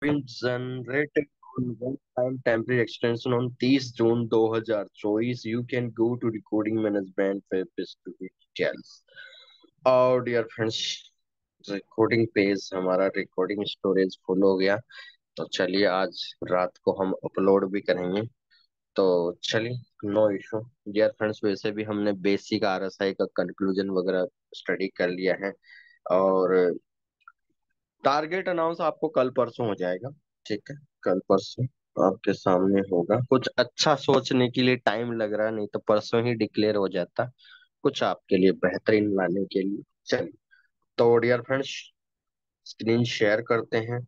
been generated on one-time temporary extension on 30 June 2024. You can go to recording management web page to get details. और dear friends, recording page हमारा recording storage full हो गया। तो चलिए आज रात को हम अपलोड भी करेंगे। तो चलिए, नो इशू। डियर फ्रेंड्स, वैसे भी हमने बेसिक आरएसआई का कंक्लूजन वगैरह स्टडी कर लिया है। और टारगेट अनाउंस आपको कल परसों हो जाएगा। ठीक है, कल परसों आपके सामने होगा। कुछ अच्छा सोचने के लिए टाइम लग रहा है, नहीं तो परसों ही डिक्लेयर हो जाता कुछ आपके लिए बेहतरीन लाने के लिए। चलिए, तो डियर फ्रेंड्स, स्क्रीन शेयर करते हैं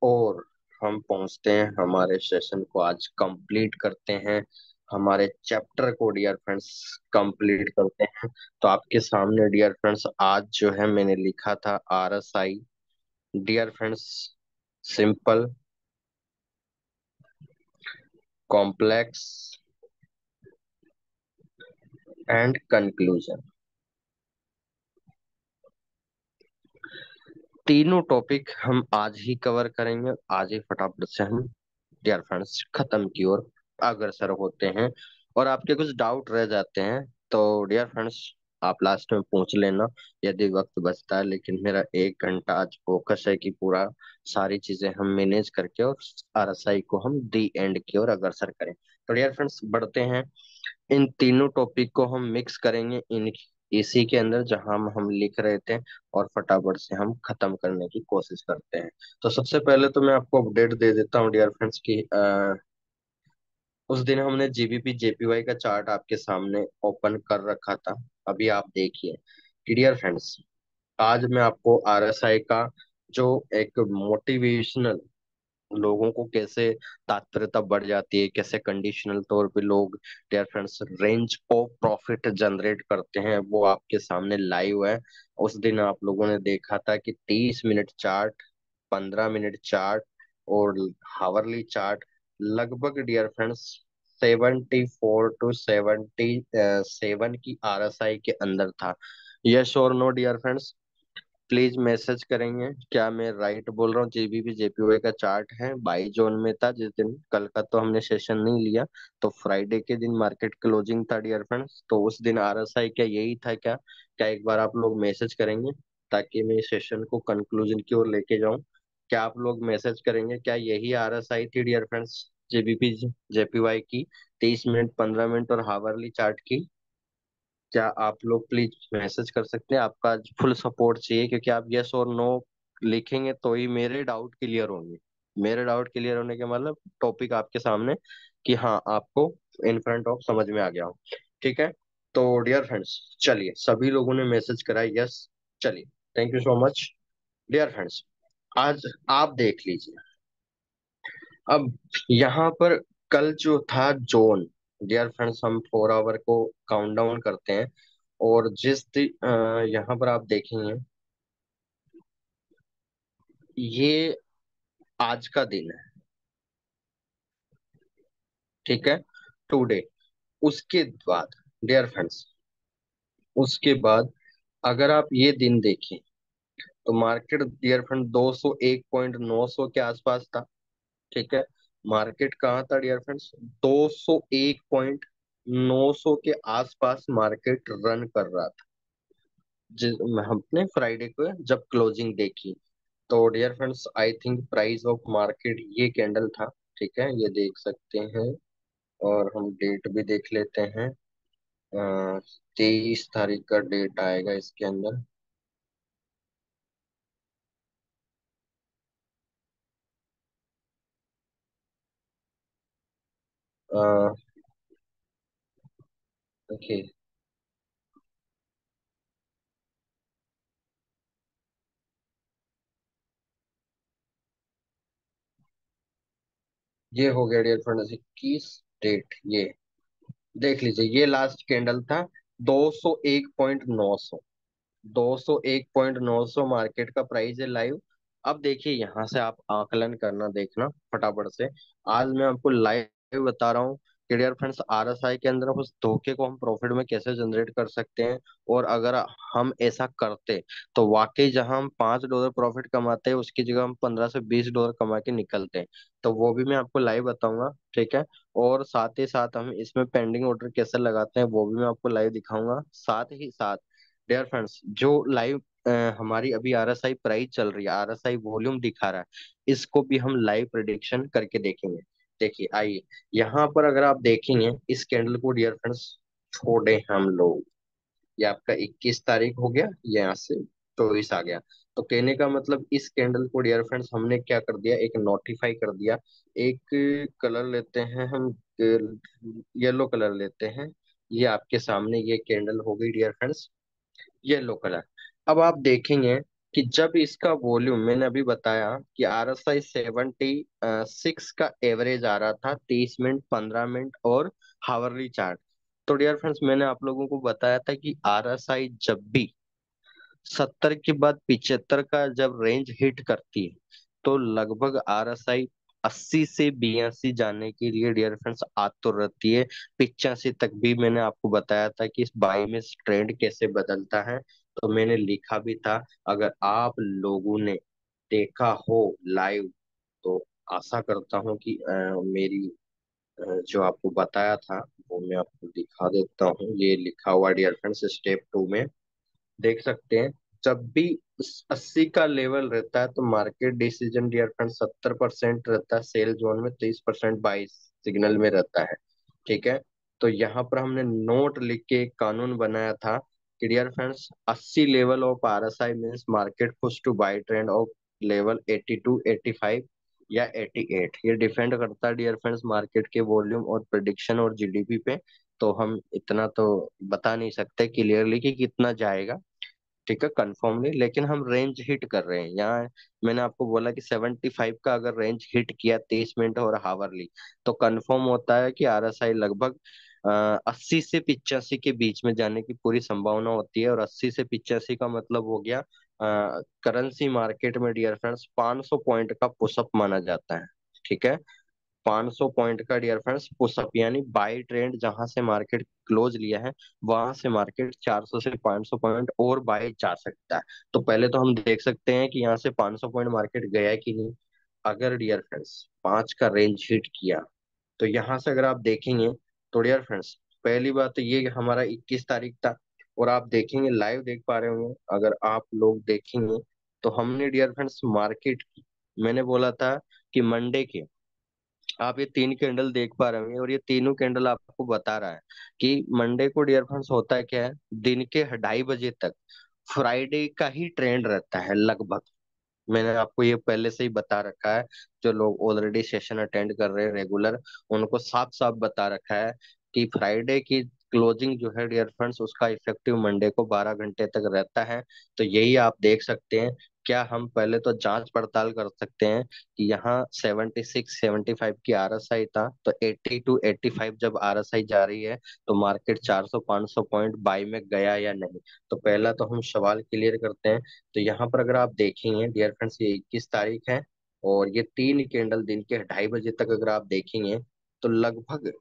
और हम पहुंचते हैं हमारे सेशन को। आज कंप्लीट करते हैं हमारे चैप्टर को डियर फ्रेंड्स, कंप्लीट करते हैं। तो आपके सामने डियर फ्रेंड्स आज जो है मैंने लिखा था RSI. Dear friends, simple, complex and conclusion, तीनों टॉपिक हम आज ही कवर करेंगे। आज ही फटाफट से हम डियर फ्रेंड्स खत्म की ओर अग्रसर होते हैं। और आपके कुछ डाउट रह जाते हैं तो डियर फ्रेंड्स आप लास्ट में पूछ लेना यदि वक्त बचता है। लेकिन मेरा 1 घंटा आज फोकस है कि पूरा सारी चीजें हम मैनेज करके और आरएसआई को हम दी एंड की ओर अग्रसर करें। तो डियर फ्रेंड्स बढ़ते हैं। इन तीनों टॉपिक को हम मिक्स करेंगे इन इसी के अंदर जहां हम लिख रहे थे, और फटाफट से हम खत्म करने की कोशिश करते हैं। तो सबसे पहले तो मैं आपको अपडेट दे देता हूँ डियर फ्रेंड्स की उस दिन हमने जीबीपी जेपीवाई का चार्ट आपके सामने ओपन कर रखा था। अभी आप देखिए कि डियर फ्रेंड्स आज मैं आपको आरएसआई का जो एक मोटिवेशनल, लोगों को कैसे तात्पर्यता बढ़ जाती है, कैसे कंडीशनल तौर पे लोग dear friends range of profit generate करते हैं, वो आपके सामने लाइव है। उस दिन आप लोगों ने देखा था कि 30 मिनट चार्ट, 15 मिनट चार्ट और हावरली चार्ट लगभग डियर फ्रेंड्स 74 to 77 की आरएसआई के अंदर था। यस और no dear friends, please message करेंगे क्या मैं राइट बोल रहा हूँ। जीबीपी जेपीवाई का चार्ट है 22 जोन में था जिस दिन। कल का तो हमने सेशन नहीं लिया, तो फ्राइडे के दिन मार्केट क्लोजिंग था डियर फ्रेंड्स। तो उस दिन आरएसआई क्या यही था क्या? क्या एक बार आप लोग मैसेज करेंगे ताकि मैं सेशन को कंक्लूजन की ओर लेके जाऊं? क्या आप लोग मैसेज करेंगे क्या यही आरएसआई थी डियर फ्रेंड्स जेबीपी जेपीवाई की 30 मिनट, 15 मिनट और हावरली चार्ट की? क्या आप लोग प्लीज मैसेज कर सकते हैं? आपका फुल सपोर्ट चाहिए, क्योंकि आप यस और नो लिखेंगे तो ही मेरे डाउट क्लियर होंगे। मेरे डाउट क्लियर होने के मतलब टॉपिक आपके सामने कि हाँ आपको इन फ्रंट ऑफ समझ में आ गया हो। ठीक है, तो डियर फ्रेंड्स चलिए, सभी लोगों ने मैसेज करा यस। चलिए, thank you so much. Dear friends आज आप देख लीजिए। अब यहाँ पर कल जो था जोन, डियर फ्रेंड्स हम 4 आवर को काउंट डाउन करते हैं। और यहाँ पर आप देखेंगे ये आज का दिन है। ठीक है, टुडे। उसके बाद डियर फ्रेंड्स, उसके बाद अगर आप ये दिन देखें तो मार्केट डियर फ्रेंड 201.900 के आसपास था। ठीक है, मार्केट कहाँ था डियर फ्रेंड्स? 201.900 के आसपास मार्केट रन कर रहा था जिस हमने फ्राइडे को जब क्लोजिंग देखी। तो dear friends I think price of market ये कैंडल था। ठीक है, ये देख सकते हैं। और हम डेट भी देख लेते हैं। 23 तारीख का डेट आएगा इसके अंदर। ओके, ये हो गया डियर फ्रेंड्स 21 डेट। ये देख लीजिए, ये लास्ट कैंडल था 201.900। 201.900 मार्केट का प्राइस है लाइव। अब देखिए यहाँ से आप आकलन करना, देखना फटाफट से। आज मैं आपको लाइव बता रहा हूँ कि डियर फ्रेंड्स आरएसआई के अंदर उस धोखे को हम प्रॉफिट में कैसे जनरेट कर सकते हैं। और अगर हम ऐसा करते तो वाकई जहां हम $5 प्रॉफिट कमाते हैं उसकी जगह हम $15 से $20 कमा के निकलते हैं। तो वो भी मैं आपको लाइव बताऊंगा, ठीक है। और साथ ही साथ हम इसमें पेंडिंग ऑर्डर कैसे लगाते हैं वो भी मैं आपको लाइव दिखाऊंगा। साथ ही साथ डियर फ्रेंड्स जो लाइव हमारी अभी आरएसआई प्राइस चल रही है, आरएसआई वॉल्यूम दिखा रहा है, इसको भी हम लाइव प्रिडिक्शन करके देखेंगे। देखिए आइए, यहाँ पर अगर आप देखेंगे इस कैंडल को डियर फ्रेंड्स, छोड़े हम लोग, ये आपका 21 तारीख हो गया, ये यहाँ से 24 आ गया। तो कहने का मतलब इस कैंडल को डियर फ्रेंड्स हमने क्या कर दिया, एक नोटिफाई कर दिया। एक कलर लेते हैं हम, येलो कलर लेते हैं। ये आपके सामने ये कैंडल हो गई डियर फ्रेंड्स, येलो कलर। अब आप देखेंगे कि जब इसका वॉल्यूम मैंने अभी बताया कि RSI 76 का एवरेज आ रहा था, 30 मिनट, 15 मिनट और हावरली चार्ट। तो डियर फ्रेंड्स मैंने आप लोगों को बताया था कि RSI जब भी 70 के बाद 75 का जब रेंज हिट करती है तो लगभग RSI 80 से 82 जाने के लिए डियर फ्रेंड्स आतुर रहती है। 85 तक भी मैंने आपको बताया था कि इस बाई में ट्रेंड कैसे बदलता है, तो मैंने लिखा भी था। अगर आप लोगों ने देखा हो लाइव तो आशा करता हूँ कि मेरी जो आपको बताया था वो मैं आपको दिखा देता हूँ। ये लिखा हुआ डियर फ्रेंड्स स्टेप 2 में देख सकते हैं। जब भी 80 का लेवल रहता है तो मार्केट डिसीजन डियर फ्रेंड 70% रहता है सेल जोन में, 30% बाई सिग्नल में रहता है, ठीक है। तो यहाँ पर हमने नोट लिख के एक कानून बनाया था कि dear friends 80 level of RSI means market push to buy trend of level 82, 85 या 88। ये डिपेंड करता है डियर फ्रेंड्स मार्केट के वॉल्यूम और प्रिडिक्शन और जीडीपी पे। तो हम इतना तो बता नहीं सकते क्लियरली कि कितना जाएगा, ठीक है, कंफर्मली, लेकिन हम रेंज हिट कर रहे हैं यहाँ। मैंने आपको बोला कि 75 का अगर रेंज हिट किया 30 मिनट और हावरली तो कंफर्म होता है कि RSI लगभग 80 से 85 के बीच में जाने की पूरी संभावना होती है। और 80 से 85 का मतलब हो गया करेंसी मार्केट में डियर फ्रेंड्स 500 पॉइंट का पुशअप माना जाता है, ठीक है। 500 पॉइंट का डियर फ्रेंड्स पुशअप यानी बाई ट्रेंड जहां से मार्केट क्लोज लिया है वहां से मार्केट 400 से 500 पॉइंट और बाई जा सकता है। तो पहले तो हम देख सकते हैं कि यहाँ से 500 पॉइंट मार्केट गया कि नहीं। अगर डियर फ्रेंड्स 5 का रेंज हिट किया तो यहाँ से अगर आप देखेंगे तो डियर फ्रेंड्स पहली बात तो ये हमारा 21 तारीख था। और आप देखेंगे लाइव देख पा रहे होंगे, अगर आप लोग देखेंगे तो हमने डियर फ्रेंड्स मार्केट की, मैंने बोला था कि मंडे के, आप ये 3 कैंडल देख पा रहे होंगे और ये तीनों कैंडल आपको बता रहा है कि मंडे को डियर फ्रेंड्स होता है क्या है, दिन के 2:30 बजे तक फ्राइडे का ही ट्रेंड रहता है लगभग। मैंने आपको ये पहले से ही बता रखा है। जो लोग ऑलरेडी सेशन अटेंड कर रहे हैं रेगुलर, उनको साफ साफ बता रखा है कि फ्राइडे की क्लोजिंग जो है डियर फ्रेंड्स उसका इफेक्टिव मंडे को 12 घंटे तक रहता है। तो यही आप देख सकते हैं। क्या हम पहले तो जांच पड़ताल कर सकते हैं कि यहाँ 76 75 की RSI था, तो 80 to 85 जब RSI जा रही है तो मार्केट 400 500 पॉइंट बाई में गया या नहीं। तो पहला तो हम सवाल क्लियर करते हैं। तो यहाँ पर अगर आप देखेंगे डियर फ्रेंड्स ये 21 तारीख है और ये 3 कैंडल दिन के 2:30 बजे तक अगर आप देखेंगे तो लगभग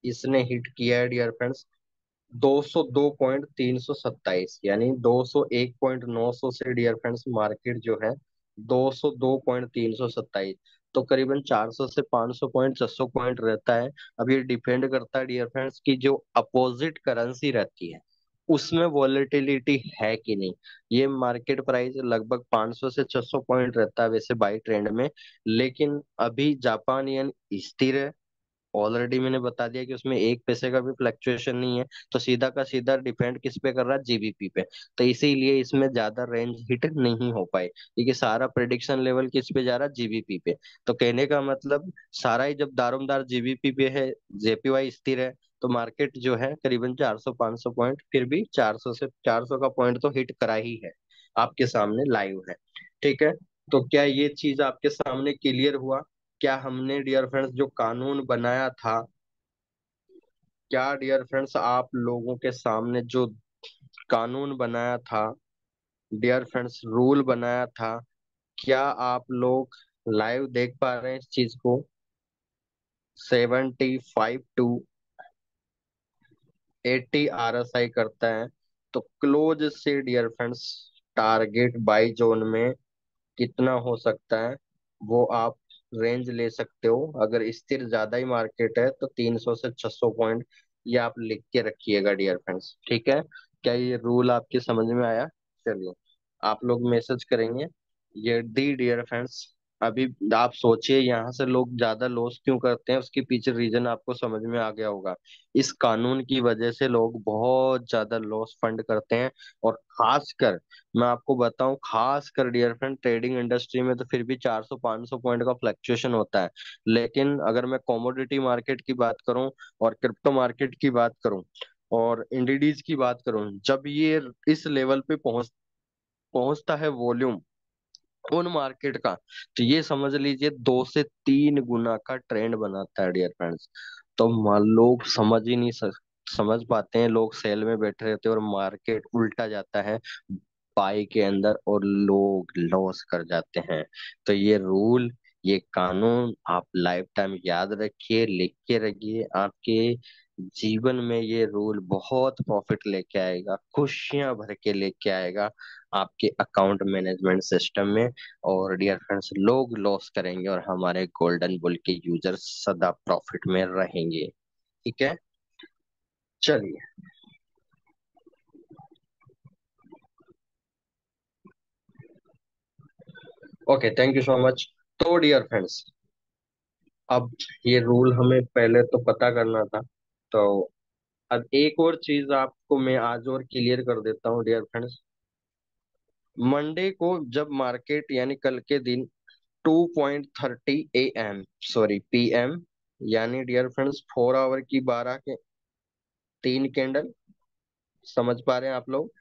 इसने हिट किया है डियर फ्रेंड्स 202.327 यानी 201.900 से डियर फ्रेंड्स मार्केट जो है 202.327। तो करीबन 400 से 500 पॉइंट 600 पॉइंट रहता है। अब ये डिपेंड करता है डियर फ्रेंड्स की जो अपोजिट करेंसी रहती है उसमें वॉलेटिलिटी है कि नहीं। ये मार्केट प्राइस लगभग 500 से 600 पॉइंट रहता है वैसे बाई ट्रेंड में, लेकिन अभी जापान येन स्थिर है। ऑलरेडी मैंने बता दिया कि उसमें एक पैसे का भी फ्लक्चुएशन नहीं है। तो सीधा का सीधा डिपेंड किस पे कर रहा है, जीबीपी पे। तो इसीलिए इसमें ज्यादा रेंज हिट नहीं हो पाए क्योंकि सारा प्रेडिक्शन लेवल किस पे जा रहा है, जीबीपी पे। तो कहने का मतलब सारा ही जब दारोमदार जीबीपी पे है, जेपीवाई स्थिर है, तो मार्केट जो है करीबन 400 500 पॉइंट, फिर भी 400 से 400 का पॉइंट तो हिट करा ही है, आपके सामने लाइव है, ठीक है। तो क्या ये चीज आपके सामने क्लियर हुआ? क्या हमने डियर फ्रेंड्स जो कानून बनाया था, क्या डियर फ्रेंड्स आप लोगों के सामने जो कानून बनाया था, डियर फ्रेंड्स रूल बनाया था, क्या आप लोग लाइव देख पा रहे हैं इस चीज को? 75 to 80 RSI करता है। तो क्लोज से dear friends target buy zone में कितना हो सकता है वो आप रेंज ले सकते हो। अगर स्थिर ज्यादा ही मार्केट है तो 300 से 600 पॉइंट ये आप लिख के रखिएगा डियर फ्रेंड्स, ठीक है। क्या ये रूल आपके समझ में आया? चलिए, आप लोग मैसेज करेंगे ये डी डियर फ्रेंड्स। अभी आप सोचिए यहाँ से लोग ज्यादा लॉस क्यों करते हैं, उसके पीछे रीजन आपको समझ में आ गया होगा। इस कानून की वजह से लोग बहुत ज्यादा लॉस फंड करते हैं। और खासकर मैं आपको बताऊं, खास कर डियर फ्रेंड ट्रेडिंग इंडस्ट्री में तो फिर भी 400-500 पॉइंट का फ्लक्चुएशन होता है। लेकिन अगर मैं कमोडिटी मार्केट की बात करूं और क्रिप्टो मार्केट की बात करूं और इंडिडीज की बात करूं, जब ये इस लेवल पे पहुंचता है वॉल्यूम उन मार्केट का, तो ये समझ लीजिए 2 से 3 गुना का ट्रेंड बनाता है डियर फ्रेंड्स। तो लोग समझ ही नहीं समझ पाते हैं, लोग सेल में बैठे रहते हैं और मार्केट उल्टा जाता है बाई के अंदर और लोग लॉस कर जाते हैं। तो ये रूल, ये कानून आप लाइफ टाइम याद रखिए, लिख के रखिए। आपके जीवन में ये रूल बहुत प्रॉफिट लेके आएगा, खुशियां भर के लेके आएगा आपके अकाउंट मैनेजमेंट सिस्टम में। और डियर फ्रेंड्स लोग लॉस करेंगे और हमारे गोल्डन बुल के यूजर सदा प्रॉफिट में रहेंगे, ठीक है। चलिए, okay, thank you so much. तो डियर फ्रेंड्स अब ये रूल हमें पहले तो पता करना था। तो अब एक और चीज आपको मैं आज और क्लियर कर देता हूँ डियर फ्रेंड्स। मंडे को जब मार्केट यानी कल के दिन 2:30 AM, सॉरी PM, यानी डियर फ्रेंड्स 4 आवर की 12 के 3 कैंडल, समझ पा रहे हैं आप लोग?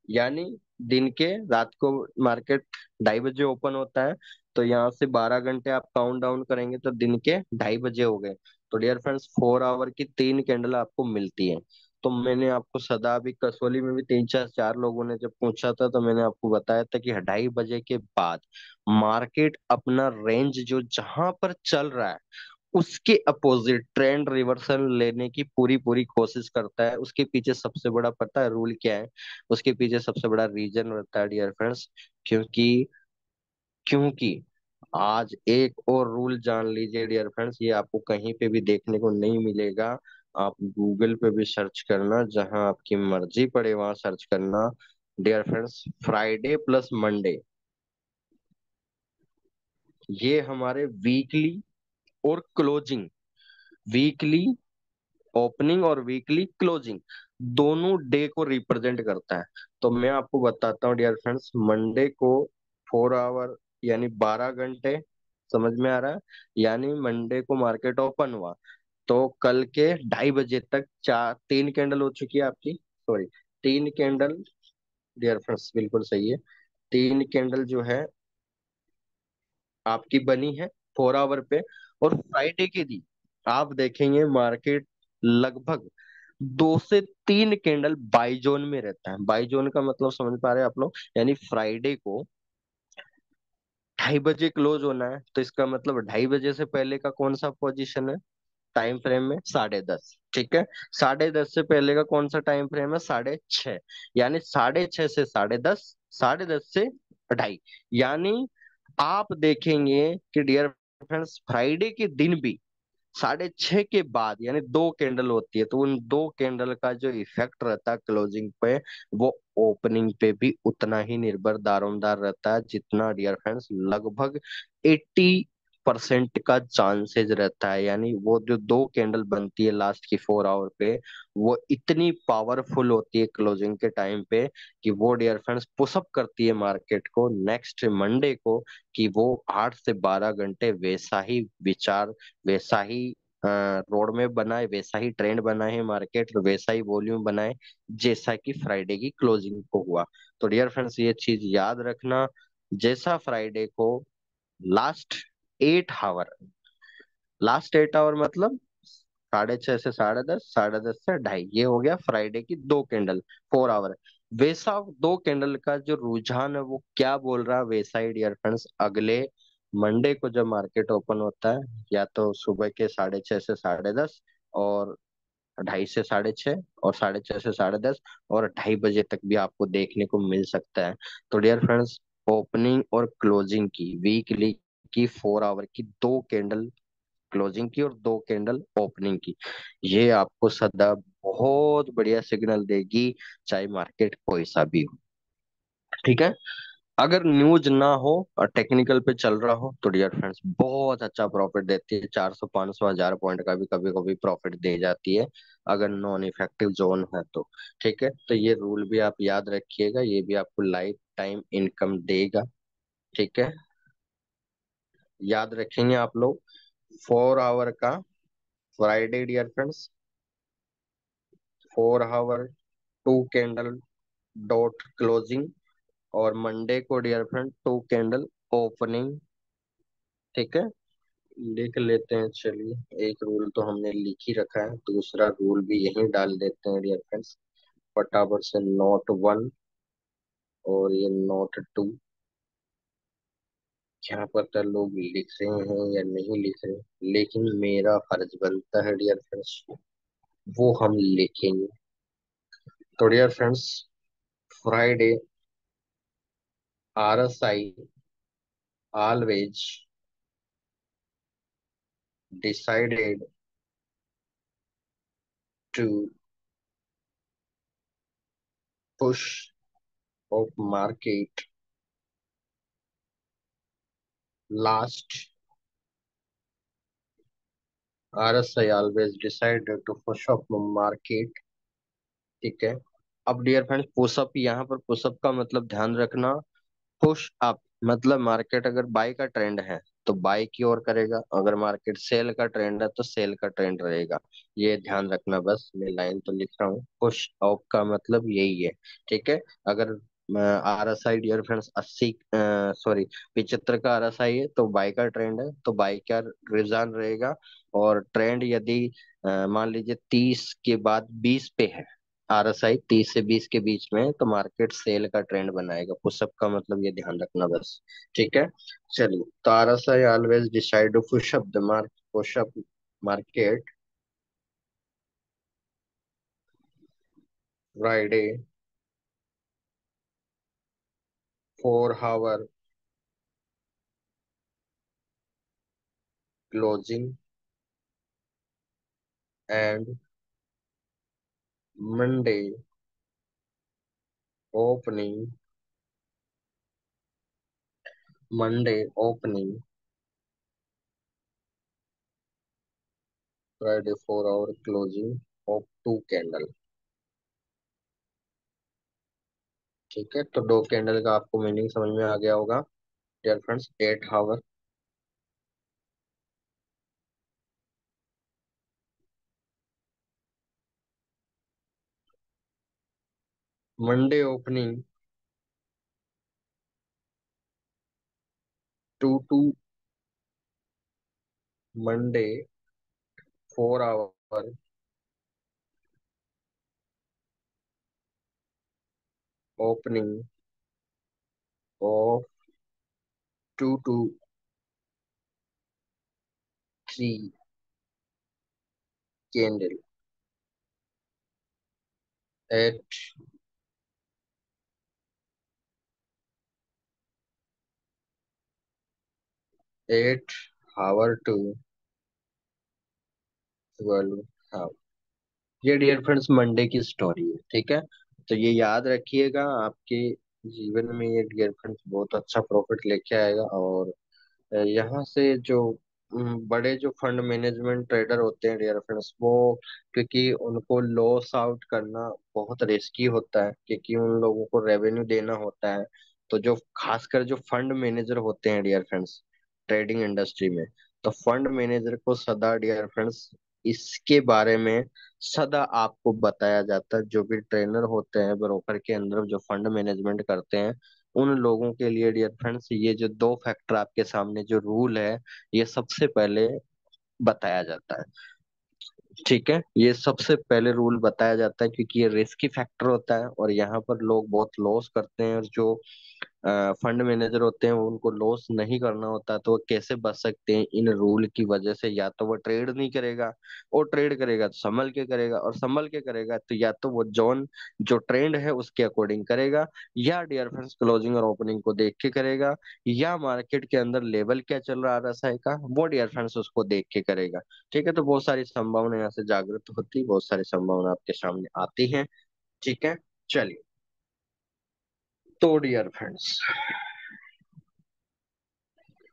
यानी दिन के रात को मार्केट 2:30 बजे ओपन होता है, तो यहाँ से 12 घंटे आप काउंट डाउन करेंगे तो दिन के 2:30 बजे हो गए। तो डियर फ्रेंड्स 4 आवर की 3 कैंडल आपको मिलती है। तो मैंने आपको सदा भी कसौली में भी तीन चार चार लोगों ने जब पूछा था तो मैंने आपको बताया था कि 2:30 बजे के बाद मार्केट अपना रेंज जो जहां पर चल रहा है उसके अपोजिट ट्रेंड रिवर्सल लेने की पूरी पूरी कोशिश करता है। उसके पीछे सबसे बड़ा पता है रूल क्या है? उसके पीछे सबसे बड़ा रीजन रहता है डियर फ्रेंड्स, क्योंकि क्योंकि आज एक और रूल जान लीजिए डियर फ्रेंड्स, ये आपको कहीं पे भी देखने को नहीं मिलेगा। आप गूगल पे भी सर्च करना, जहां आपकी मर्जी पड़े वहां सर्च करना dear friends. Friday plus Monday ये हमारे वीकली और क्लोजिंग, वीकली ओपनिंग और वीकली क्लोजिंग दोनों डे को रिप्रेजेंट करता है। तो मैं आपको बताता हूँ डियर फ्रेंड्स, मंडे को 4 आवर यानी 12 घंटे, समझ में आ रहा है? यानी मंडे को मार्केट ओपन हुआ तो कल के 2:30 बजे तक 3 कैंडल हो चुकी है आपकी, सॉरी 3 कैंडल डियर फ्रेंड्स, बिल्कुल सही है। 3 कैंडल जो है आपकी बनी है 4 आवर पे। और फ्राइडे के दिन आप देखेंगे मार्केट लगभग 2 से 3 कैंडल बाई जोन में रहता है। बाई जोन का मतलब समझ पा रहे हैं आप लोग? यानी फ्राइडे को 2:30 बजे क्लोज होना है तो इसका मतलब 2:30 बजे से पहले का कौन सा पोजीशन है टाइम फ्रेम में? 10:30, ठीक है। 10:30 से पहले का कौन सा टाइम फ्रेम है? 6:30, यानी 6:30 से 10:30, 10:30 से 2:30। यानी आप देखेंगे कि डियर फ्रेंड्स फ्राइडे के दिन भी 6:30 के बाद यानी 2 कैंडल होती है, तो उन 2 कैंडल का जो इफेक्ट रहता है क्लोजिंग पे वो ओपनिंग पे भी उतना ही निर्भर दारोमदार रहता है, जितना डियर फ्रेंड्स लगभग 80% का चांसेस रहता है। यानी वो जो 2 कैंडल बनती है लास्ट की 4 आवर पे, वो इतनी पावरफुल होती है क्लोजिंग के टाइम पे कि वो डियर फ्रेंड्स पुशअप करती है मार्केट को नेक्स्ट मंडे को, कि वो 8 से 12 घंटे वैसा ही विचार, वैसा ही रोड में बनाए, वैसा ही ट्रेंड बनाए मार्केट, वैसा ही वॉल्यूम बनाए जैसा कि फ्राइडे की क्लोजिंग को हुआ। तो डियर फ्रेंड्स ये चीज याद रखना, जैसा फ्राइडे को लास्ट 8 आवर, लास्ट 8 आवर मतलब 6:30 से 10:30, 10:30 से 2:30, ये हो गया फ्राइडे की 2 कैंडल 4 आवर। वैसा 2 कैंडल का जो रुझान है वो क्या बोल रहा है, वैसा ही डियर फ्रेंड्स अगले मंडे को जब मार्केट ओपन होता है, या तो सुबह के 6:30 से 10:30, और 2:30 से 6:30, और 6:30 से 10:30, और 2:30 बजे तक भी आपको देखने को मिल सकता है। तो डियर फ्रेंड्स, ओपनिंग और क्लोजिंग की वीकली की 4 आवर की दो कैंडल क्लोजिंग की और दो कैंडल ओपनिंग की, ये आपको सदा बहुत बढ़िया सिग्नल देगी, चाहे मार्केट कोई सा भी हो। ठीक है। अगर न्यूज ना हो और टेक्निकल पे चल रहा हो तो डियर फ्रेंड्स बहुत अच्छा प्रॉफिट देती है, 400 500 1000 पॉइंट का भी कभी कभी प्रॉफिट दे जाती है, अगर नॉन इफेक्टिव जोन है तो। ठीक है, तो ये रूल भी आप याद रखिएगा, ये भी आपको लाइफ टाइम इनकम देगा। ठीक है, याद रखेंगे आप लोग। 4 आवर का Friday dear friends, 4 hour, two candle dot closing, और मंडे को dear friend two candle opening. ठीक है, लिख लेते हैं, चलिए एक रूल तो हमने लिख ही रखा है, दूसरा रूल भी यहीं डाल देते हैं डियर फ्रेंड्स, फटाफट से। नोट 1 और ये नोट 2, क्या पता लोग लिख रहे हैं या नहीं लिख रहे, लेकिन मेरा फर्ज बनता है डियर फ्रेंड्स, वो हम लिखेंगे। तो dear friends, Friday, RSI always decided to push of market last. RSI always decided to push up market। ठीक है, अब डियर फ्रेंड्स, पुशअप, यहाँ पर पुशअप का मतलब ध्यान रखना, पुश अप मतलब मार्केट अगर बाय का ट्रेंड है तो बाय की ओर करेगा, अगर मार्केट सेल का ट्रेंड है तो सेल का ट्रेंड रहेगा। ये ध्यान रखना, बस मैं लाइन तो लिख रहा हूँ, पुश अप का मतलब यही है। ठीक है, अगर RSI डियर फ्रेंड्स 80, सॉरी 75 का RSI है तो बाय का ट्रेंड है, तो बाय का रुझान रहेगा। और ट्रेंड यदि मान लीजिए 30 के बाद 20 पे है, RSI 30 से 20 के बीच में है, तो मार्केट सेल का ट्रेंड बनाएगा। पुशअप का मतलब ये ध्यान रखना बस। ठीक है, चलिए, तो RSI always decide to push up the market, push up market Friday, 4 hour closing, and Monday opening, Monday opening, Friday 4 hour closing of two candle. ठीक है, तो दो कैंडल का आपको मीनिंग समझ में आ गया होगा dear friends. 8 hour, Monday opening, to Monday 4 hour opening of two 3 candle at 8 hour to 12 hour. ये डियर फ्रेंड्स मंडे की स्टोरी है। ठीक है, तो ये याद रखिएगा, आपके जीवन में ये डियर फ्रेंड्स बहुत अच्छा प्रॉफिट लेके आएगा। और यहाँ से जो बड़े जो फंड मैनेजमेंट ट्रेडर होते हैं डियर फ्रेंड्स, वो, क्योंकि उनको लॉस आउट करना बहुत रिस्की होता है, क्योंकि उन लोगों को रेवेन्यू देना होता है। तो जो खासकर जो फंड मैनेजर होते हैं डियर फ्रेंड्स ट्रेडिंग इंडस्ट्री में, तो फंड मैनेजर को सदा डियर फ्रेंड्स इसके बारे में सदा आपको बताया जाता है। जो भी ट्रेनर होते हैं ब्रोकर के अंदर जो फंड मैनेजमेंट करते हैं, उन लोगों के लिए डियर फ्रेंड्स ये जो दो फैक्टर आपके सामने जो रूल है, ये सबसे पहले बताया जाता है। ठीक है, ये सबसे पहले रूल बताया जाता है, क्योंकि ये रिस्की फैक्टर होता है और यहाँ पर लोग बहुत लॉस करते हैं। और जो फंड मैनेजर होते हैं वो उनको लॉस नहीं करना होता, तो वो कैसे बच सकते हैं इन रूल की वजह से? या तो वो ट्रेड नहीं करेगा, और ट्रेड करेगा तो संभल के करेगा, और संभल के करेगा तो या तो वो जोन जो ट्रेंड है उसके अकॉर्डिंग करेगा, या डियर फ्रेंड्स क्लोजिंग और ओपनिंग को देख के करेगा, या मार्केट के अंदर लेवल क्या चल रहा है RSI का वो डियर फ्रेंड्स उसको देख के करेगा। ठीक है, तो बहुत सारी संभावना यहाँ से जागृत होती, बहुत सारी संभावना आपके सामने आती है। ठीक है, चलिए। तो डियर फ्रेंड्स,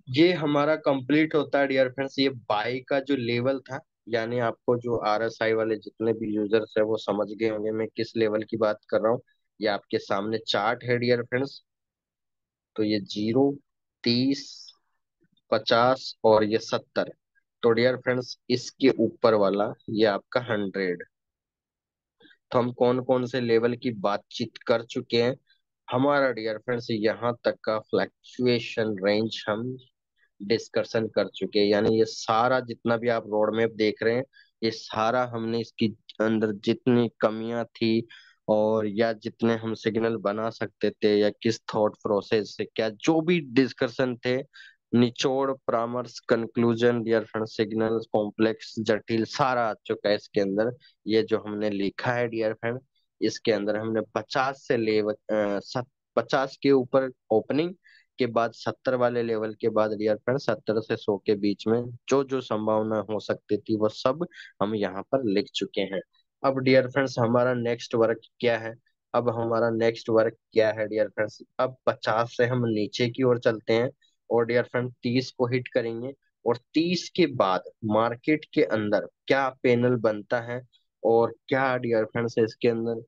ये हमारा कंप्लीट होता है डियर फ्रेंड्स। ये बाई का जो लेवल था, यानी आपको जो RSI वाले जितने भी यूजर्स है वो समझ गए होंगे मैं किस लेवल की बात कर रहा हूँ। ये आपके सामने चार्ट है डियर फ्रेंड्स। तो ये 0, 30, 50 और ये 70। तो डियर फ्रेंड्स इसके ऊपर वाला ये आपका 100। तो हम कौन कौन से लेवल की बातचीत कर चुके हैं? हमारा डियर फ्रेंड्स यहाँ तक का फ्लक्चुएशन रेंज हम डिस्कशन कर चुके हैं, यानी ये सारा जितना भी आप रोड मैप देख रहे हैं, ये सारा हमने इसकी अंदर जितनी कमियां थी और या जितने हम सिग्नल बना सकते थे, या किस थॉट प्रोसेस से क्या जो भी डिस्कशन थे, निचोड़ परामर्श conclusion dear friend, signal complex जटिल सारा आ चुका है इसके अंदर। ये जो हमने लिखा है डियर फ्रेंड, इसके अंदर हमने 50 से लेवल 50 के ऊपर ओपनिंग के बाद 70 वाले लेवल के बाद डियर फ्रेंड 70 से 100 के बीच में जो जो संभावना हो सकती थी वो सब हम यहाँ पर लिख चुके हैं। अब डियर फ्रेंड्स हमारा नेक्स्ट वर्क क्या है? अब हमारा नेक्स्ट वर्क क्या है डियर फ्रेंड्स? अब 50 से हम नीचे की ओर चलते हैं और डियर फ्रेंड 30 को हिट करेंगे, और 30 के बाद मार्केट के अंदर क्या पैनल बनता है और क्या डियर फ्रेंड्स इसके अंदर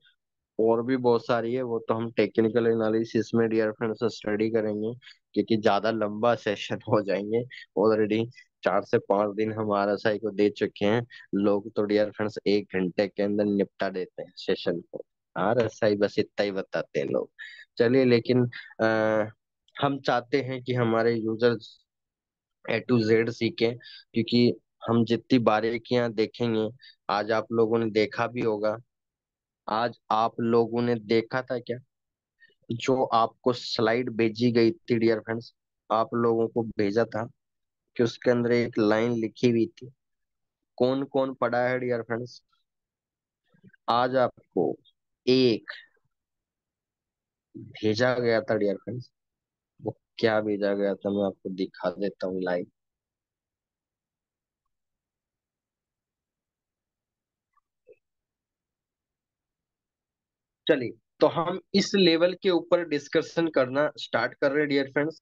और भी बहुत सारी है, वो तो हम टेक्निकल एनालिसिस में डियर फ्रेंड्स स्टडी करेंगे, क्योंकि ज्यादा लंबा सेशन हो जाएंगे। ऑलरेडी 4 से 5 दिन हम RSI को दे चुके हैं। लोग तो डियर फ्रेंड्स 1 घंटे के अंदर निपटा देते हैं सेशन को। RSI बस इतना ही बताते हैं लोग। चलिए, लेकिन आ, हम चाहते हैं कि हमारे यूजर्स A to Z सीखें, क्योंकि हम जितनी बारीकियां देखेंगे, आज आप लोगों ने देखा भी होगा, आज आप लोगों ने देखा था क्या जो आपको स्लाइड भेजी गई थी डियर फ्रेंड्स? आप लोगों को भेजा था कि उसके अंदर एक लाइन लिखी हुई थी। कौन कौन पढ़ा है डियर फ्रेंड्स? आज आपको एक भेजा गया था डियर फ्रेंड्स। वो क्या भेजा गया था मैं आपको दिखा देता हूँ लाइव। चलिए, तो हम इस लेवल के ऊपर डिस्कशन करना स्टार्ट कर रहे हैं डियर फ्रेंड्स।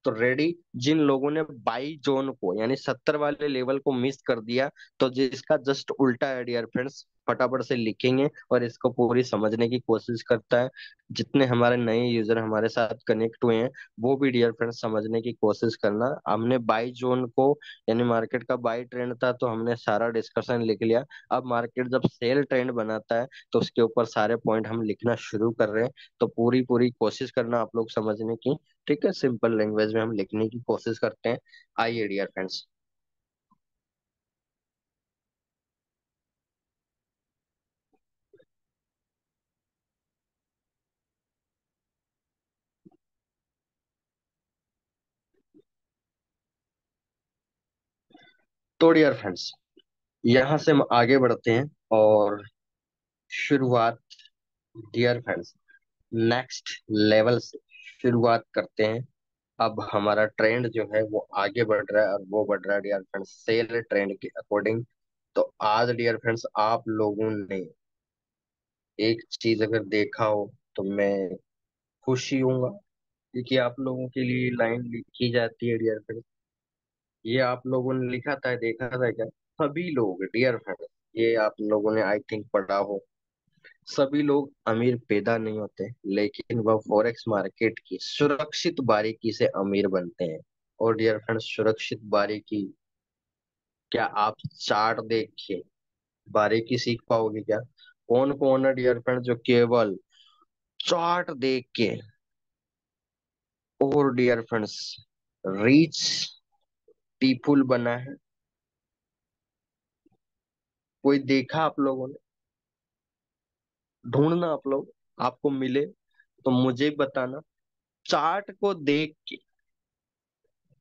तो रेडी? जिन लोगों ने बाई जोन को यानी 70 वाले लेवल को मिस कर दिया, तो जिसका जस्ट उल्टा है डियर फ्रेंड्स, फटाफट से लिखेंगे और इसको पूरी समझने की कोशिश करता है। जितने हमारे नए यूजर हमारे साथ कनेक्ट हुए हैं वो भी डियर फ्रेंड्स समझने की कोशिश करना। हमने बाई जोन को यानी मार्केट का बाई ट्रेंड था तो हमने सारा डिस्कशन लिख लिया। अब मार्केट जब सेल ट्रेंड बनाता है तो उसके ऊपर सारे पॉइंट हम लिखना शुरू कर रहे हैं। तो पूरी पूरी कोशिश करना आप लोग समझने की। ठीक है, सिंपल लैंग्वेज में हम लिखने की कोशिश करते हैं। आइए डियर फ्रेंड्स। तो डियर फ्रेंड्स यहाँ से हम आगे बढ़ते हैं और शुरुआत डियर फ्रेंड्स नेक्स्ट लेवल से शुरुआत करते हैं। अब हमारा ट्रेंड जो है वो आगे बढ़ रहा है, और वो बढ़ रहा है डियर फ्रेंड्स सेल ट्रेंड के अकॉर्डिंग। तो आज डियर फ्रेंड्स आप लोगों ने एक चीज अगर देखा हो तो मैं खुशी हूँ, क्योंकि आप लोगों के लिए लाइन लिखी जाती है डियर फ्रेंड। ये आप लोगों ने लिखा था, देखा था क्या? सभी लोग डियर फ्रेंड, ये आप लोगों ने आई थिंक पढ़ा हो, सभी लोग अमीर पैदा नहीं होते, लेकिन वह फॉरेक्स मार्केट की सुरक्षित बारीकी से अमीर बनते हैं। और डियर फ्रेंड सुरक्षित बारीकी, क्या आप चार्ट देख के बारीकी सीख पाओगे क्या? कौन कौन है डियर फ्रेंड जो केवल चार्ट देख के और डियर फ्रेंड्स रीच पीपुल बना है? कोई देखा आप लोगों ने? ढूंढना आप लोग, आपको मिले तो मुझे बताना। चार्ट को देख के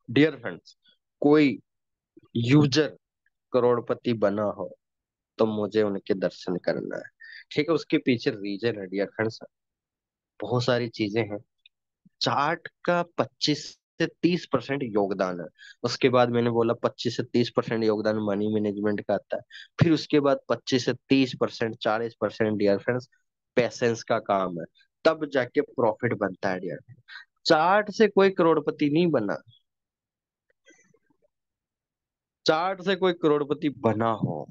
डियर फ्रेंड्स कोई यूजर करोड़पति बना हो तो मुझे उनके दर्शन करना है। ठीक है, उसके पीछे रीजन है डियर फ्रेंड्स, बहुत सारी चीजें हैं। चार्ट का 25 से 30% योगदान है। उसके बाद मैंने बोला 25 से 30% योगदान मनी मैनेजमेंट का आता है। फिर उसके बाद 25 से 30%, 40% डियर फ्रेंड्स पेशेंस का काम है। तब जाके प्रॉफिट बनता है डियर। चार्ट से कोई करोड़पति नहीं बना। चार्ट से कोई करोड़पति बना हो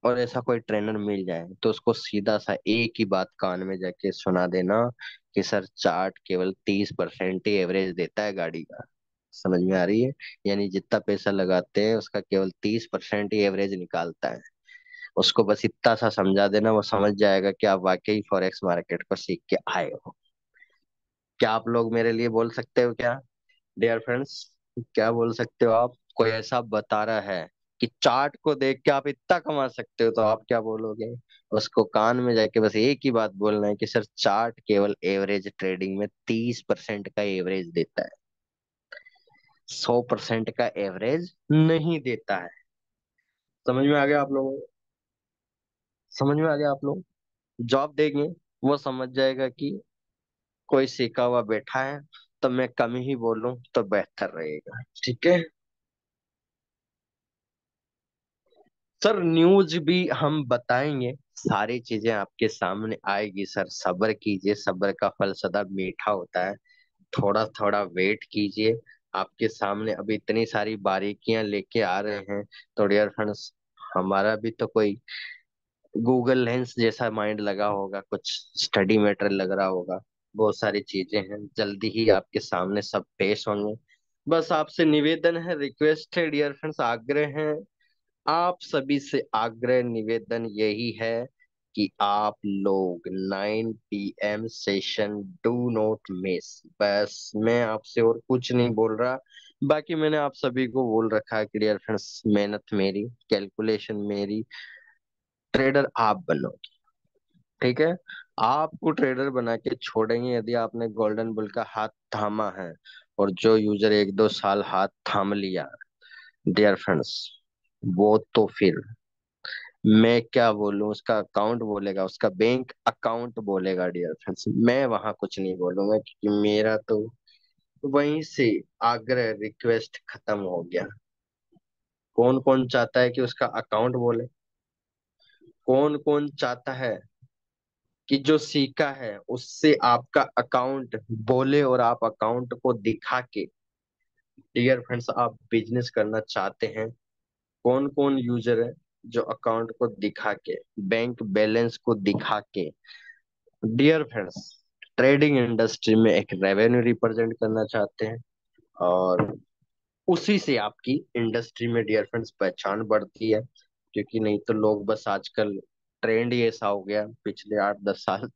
और ऐसा कोई ट्रेनर मिल जाए तो उसको सीधा सा एक ही बात कान में जाके सुना देना कि सर चार्ट केवल 30% ही एवरेज देता है गाड़ी का। समझ में आ रही है? यानी जितना पैसा लगाते हैं उसका केवल 30% ही एवरेज निकालता है। उसको बस इतना सा समझा देना, वो समझ जाएगा कि आप वाकई फॉरेक्स मार्केट को सीख के आए हो। क्या आप लोग मेरे लिए बोल सकते हो क्या डियर फ्रेंड्स? क्या बोल सकते हो आप? कोई ऐसा बता रहा है कि चार्ट को देख के आप इतना कमा सकते हो तो आप क्या बोलोगे? उसको कान में जाके बस एक ही बात बोलना है कि सर चार्ट केवल एवरेज ट्रेडिंग में 30% का एवरेज देता है, 100% का एवरेज नहीं देता है। समझ में आ गया आप लोगों को? समझ में आ गया आप लोग? जॉब देंगे वो समझ जाएगा कि कोई सीखा हुआ बैठा है, तो मैं कम ही बोलूं तो बेहतर रहेगा। ठीक है सर, न्यूज भी हम बताएंगे, सारी चीजें आपके सामने आएगी सर। सब्र कीजिए, सब्र का फल सदा मीठा होता है। थोड़ा थोड़ा वेट कीजिए। आपके सामने अभी इतनी सारी बारीकियां लेके आ रहे हैं तो डियर फ्रेंड्स हमारा भी तो कोई गूगल लेंस जैसा माइंड लगा होगा, कुछ स्टडी मैटर लग रहा होगा। बहुत सारी चीजें हैं, जल्दी ही आपके सामने सब पेश होंगे। बस आपसे निवेदन है, रिक्वेस्ट है डियर फ्रेंड्स, आग्रह है। आप सभी से आग्रह निवेदन यही है कि आप लोग 9 PM session do not miss. बस मैं आपसे और कुछ नहीं बोल रहा। बाकी मैंने आप सभी को बोल रखा है कि डियर फ्रेंड्स मेहनत मेरी, कैलकुलेशन मेरी, ट्रेडर आप बनो। ठीक है, आपको ट्रेडर बना के छोड़ेंगे यदि आपने गोल्डन बुल का हाथ थामा है। और जो यूजर 1-2 साल हाथ थाम लिया डियर फ्रेंड्स, वो तो फिर मैं क्या बोलूं, उसका अकाउंट बोलेगा, उसका बैंक अकाउंट बोलेगा डियर फ्रेंड्स। मैं वहां कुछ नहीं बोलूंगा क्योंकि मेरा तो वहीं से आग्रह रिक्वेस्ट खत्म हो गया। कौन कौन चाहता है कि उसका अकाउंट बोले? कौन कौन चाहता है कि जो सीखा है उससे आपका अकाउंट बोले और आप अकाउंट को दिखा के डियर फ्रेंड्स आप बिजनेस करना चाहते हैं? कौन कौन यूजर है जो अकाउंट को दिखा के, बैंक बैलेंस को दिखा के डियर फ्रेंड्स ट्रेडिंग इंडस्ट्री में एक रेवेन्यू रिप्रेजेंट करना चाहते हैं? और उसी से आपकी इंडस्ट्री में डियर फ्रेंड्स पहचान बढ़ती है। क्योंकि नहीं तो लोग बस आजकल ट्रेंड ही ऐसा हो गया पिछले 8-10 साल,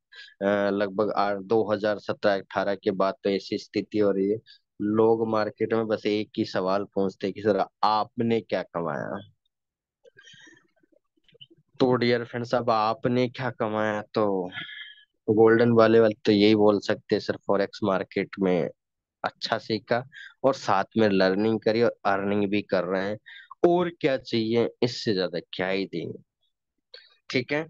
लगभग 2017-18 के बाद तो ऐसी स्थिति हो रही है। लोग मार्केट में बस एक ही सवाल पूछते हैं कि सर आपने क्या कमाया। तो डियर फ्रेंड्स अब आपने क्या कमाया, तो गोल्डन वाले तो यही बोल सकते हैं सर फॉरेक्स मार्केट में अच्छा सीखा और साथ में लर्निंग करी और अर्निंग भी कर रहे हैं। और क्या चाहिए, इससे ज्यादा क्या ही देंगे। ठीक है,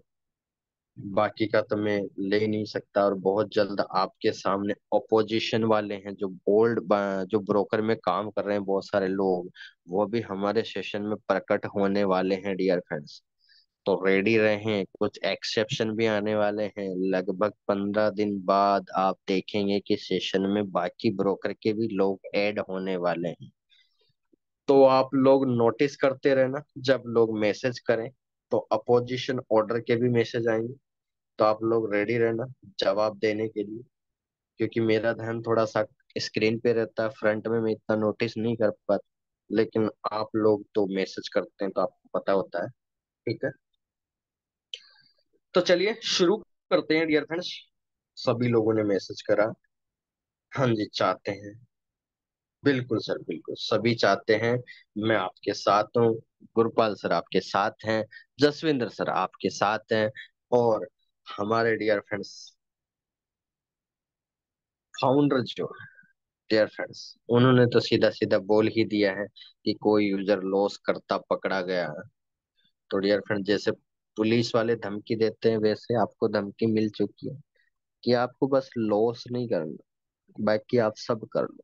बाकी का तो मैं ले ही नहीं सकता। और बहुत जल्द आपके सामने अपोजिशन वाले हैं जो बोल्ड, जो ब्रोकर में काम कर रहे हैं बहुत सारे लोग, वो भी हमारे सेशन में प्रकट होने वाले हैं डियर फ्रेंड्स। तो रेडी रहें, कुछ एक्सेप्शन भी आने वाले हैं। लगभग 15 दिन बाद आप देखेंगे कि सेशन में बाकी ब्रोकर के भी लोग ऐड होने वाले हैं। तो आप लोग नोटिस करते रहना, जब लोग मैसेज करें तो अपोजिशन ऑर्डर के भी मैसेज आएंगे। तो आप लोग रेडी रहना जवाब देने के लिए। क्योंकि मेरा ध्यान थोड़ा सा स्क्रीन पे रहता है, फ्रंट में मैं इतना नोटिस नहीं कर पाता। लेकिन आप लोग तो मैसेज करते हैं तो आपको पता होता है। ठीक है, तो चलिए शुरू करते हैं डियर फ्रेंड्स। सभी लोगों ने मैसेज करा। हाँ जी, चाहते हैं। बिल्कुल सर, बिल्कुल सभी चाहते हैं। मैं आपके साथ हूँ। गुरपाल सर आपके साथ हैं। जसविंदर सर आपके साथ हैं। और हमारे डियर फ्रेंड्स फाउंडर जो है, डियर फ्रेंड्स, उन्होंने तो सीधा सीधा बोल ही दिया है कि कोई यूजर लॉस करता पकड़ा गया है। तो डियर फ्रेंड, जैसे पुलिस वाले धमकी देते हैं वैसे आपको धमकी मिल चुकी है कि आपको बस लॉस नहीं करना, बाकी आप सब कर लो।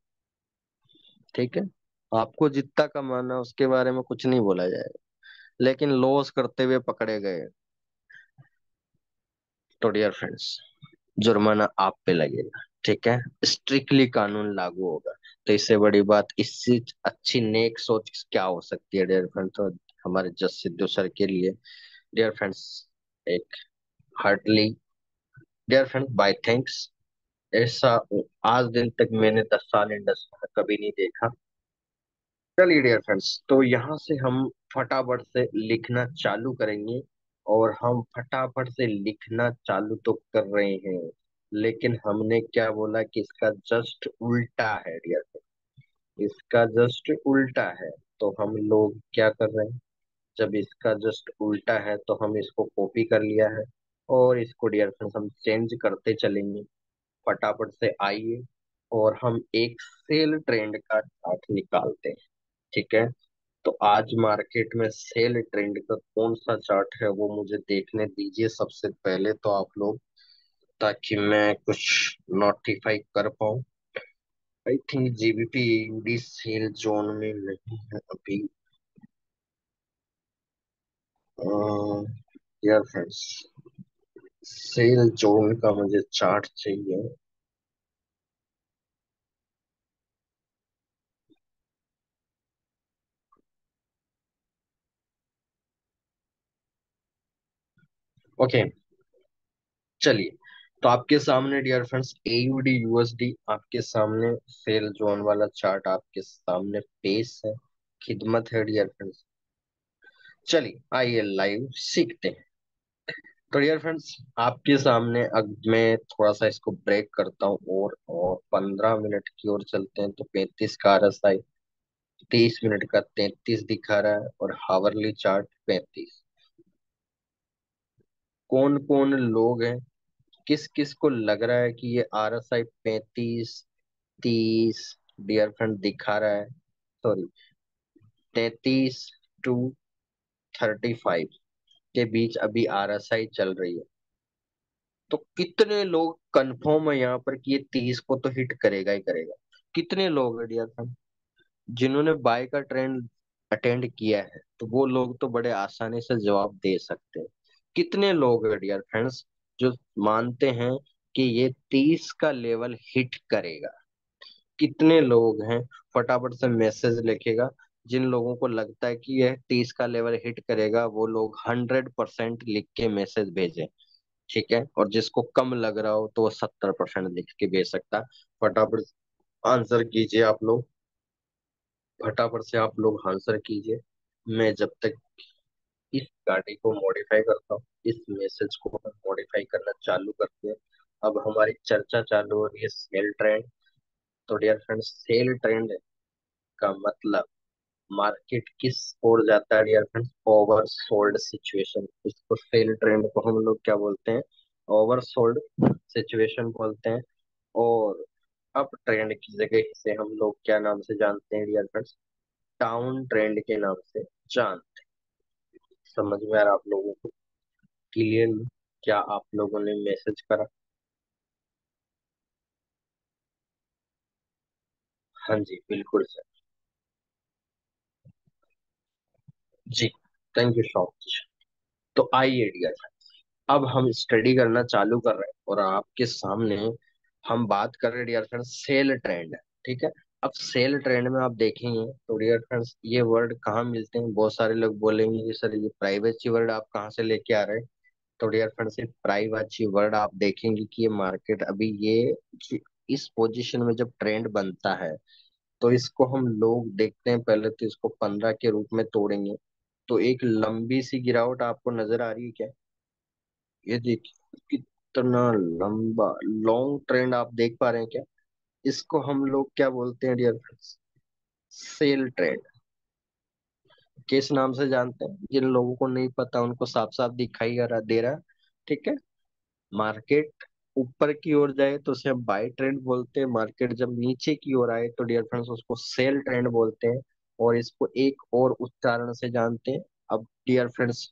ठीक है, आपको जितना कमाना उसके बारे में कुछ नहीं बोला जाएगा, लेकिन लॉस करते हुए पकड़े गए तो डियर फ्रेंड्स जुर्माना आप पे लगेगा। ठीक है, स्ट्रिक्टली कानून लागू होगा। तो इससे बड़ी बात, इससे अच्छी नेक सोच क्या हो सकती है डियर फ्रेंड। तो हमारे जज सिद्धू सर के लिए डियर फ्रेंड्स एक heartily dear friend bye thanks. ऐसा आज दिन तक मैंने 10 साल इंडस्ट्री में कभी नहीं देखा। चलिए डियर फ्रेंड्स, तो यहाँ से हम फटाफट से लिखना चालू करेंगे। और हम फटाफट से लिखना चालू तो कर रहे हैं, लेकिन हमने क्या बोला कि इसका जस्ट उल्टा है डियर फ्रेंड, इसका जस्ट उल्टा है। तो हम लोग क्या कर रहे हैं, जब इसका जस्ट उल्टा है तो हम इसको कॉपी कर लिया है और इसको डियर फ्रेंड्स हम चेंज करते चलेंगे। फटाफट से आइए और हम एक सेल ट्रेंड का चार्ट निकालते हैं। ठीक है, तो आज मार्केट में सेल ट्रेंड का कौन सा चार्ट है वो मुझे देखने दीजिए सबसे पहले तो आप लोग, ताकि मैं कुछ नोटिफाई कर पाऊँ। I think GBP UD sell zone में नहीं है अभी। यार फ्रेंड्स, सेल जोन का मुझे चार्ट चाहिए। ओके, चलिए। तो आपके सामने डियर फ्रेंड्स एयूडी यूएसडी आपके सामने सेल जोन वाला चार्ट आपके सामने पेश है, खिदमत है डियर फ्रेंड्स। चलिए आइए लाइव सीखते हैं। तो डियर फ्रेंड्स आपके सामने, अब मैं थोड़ा सा इसको ब्रेक करता हूँ और 15 मिनट की ओर चलते हैं। तो 35 का RSI, 30 मिनट का 33 दिखा रहा है और हावरली चार्ट 35। कौन कौन लोग हैं, किस किस को लग रहा है कि ये RSI 35 30 डियर फ्रेंड दिखा रहा है, सॉरी 33 to 35 के बीच अभी RSI चल रही है। तो कितने लोग कंफर्म है यहाँ पर कि ये 30 को तो हिट करेगा ही करेगा? कितने लोग है डियर फ्रेंड जिन्होंने बाय का ट्रेंड अटेंड किया है? तो वो लोग तो बड़े आसानी से जवाब दे सकते हैं। कितने लोग है डियर फ्रेंड्स जो मानते हैं कि ये 30 का लेवल हिट करेगा? कितने लोग हैं, फटाफट से मैसेज लिखेगा। जिन लोगों को लगता है कि यह 30 का लेवल हिट करेगा वो लोग 100% लिख के मैसेज भेजें। ठीक है, और जिसको कम लग रहा हो तो वो 70% लिख के भेज सकता है। फटाफट आंसर कीजिए आप लोग, फटाफट से आप लोग आंसर कीजिए। मैं जब तक इस गाड़ी को मॉडिफाई करता हूँ, इस मैसेज को मॉडिफाई करना चालू करते हैं। अब हमारी चर्चा चालू हो रही है सेल ट्रेंड। तो डियर फ्रेंड्स सेल ट्रेंड का मतलब मार्केट किस ओर जाता है dear friends, over sold situation. इसको सेल ट्रेंड को हम लोग क्या बोलते हैं, ओवर सोल्ड सिचुएशन बोलते हैं। और अप ट्रेंड की जगह से हम लोग क्या नाम से जानते हैं डियर फ्रेंड्स, डाउन ट्रेंड के नाम से जानते हैं। समझ में आ रहा आप लोगों को क्लियर? क्या आप लोगों ने मैसेज करा? हाँ जी बिल्कुल sir. Ji, thank you so much. तो आइए डियर, अब हम स्टडी करना चालू कर रहे हैं और आपके सामने हम बात कर रहे हैं डियर फ्रेंड्स सेल ट्रेंड। ठीक है, अब सेल ट्रेंड में आप देखेंगे तो डियर फ्रेंड्स ये वर्ड कहाँ मिलते हैं। बहुत सारे लोग बोलेंगे कि सर ये प्राइवेसी वर्ड आप कहाँ से लेके आ रहे हैं। तो डियर फ्रेंड्स ये प्राइवेसी वर्ड आप देखेंगे कि ये मार्केट अभी ये इस पोजीशन में जब ट्रेंड बनता है तो इसको हम लोग देखते हैं। पहले तो इसको 15 के रूप में तोड़ेंगे। तो एक लंबी सी गिरावट आपको नजर आ रही है क्या? ये देखिए कितना लंबा लॉन्ग ट्रेंड आप देख पा रहे हैं क्या? इसको हम लोग क्या बोलते हैं डियर फ्रेंड्स, सेल ट्रेंड। किस नाम से जानते हैं? जिन लोगों को नहीं पता उनको साफ साफ दिखाई दे रहा है। ठीक है, मार्केट ऊपर की ओर जाए तो उसे हम बाई ट्रेंड बोलते हैं, मार्केट जब नीचे की ओर आए तो डियर फ्रेंड्स उसको सेल ट्रेंड बोलते हैं। और इसको एक और उच्चारण से जानते हैं। अब डियर फ्रेंड्स,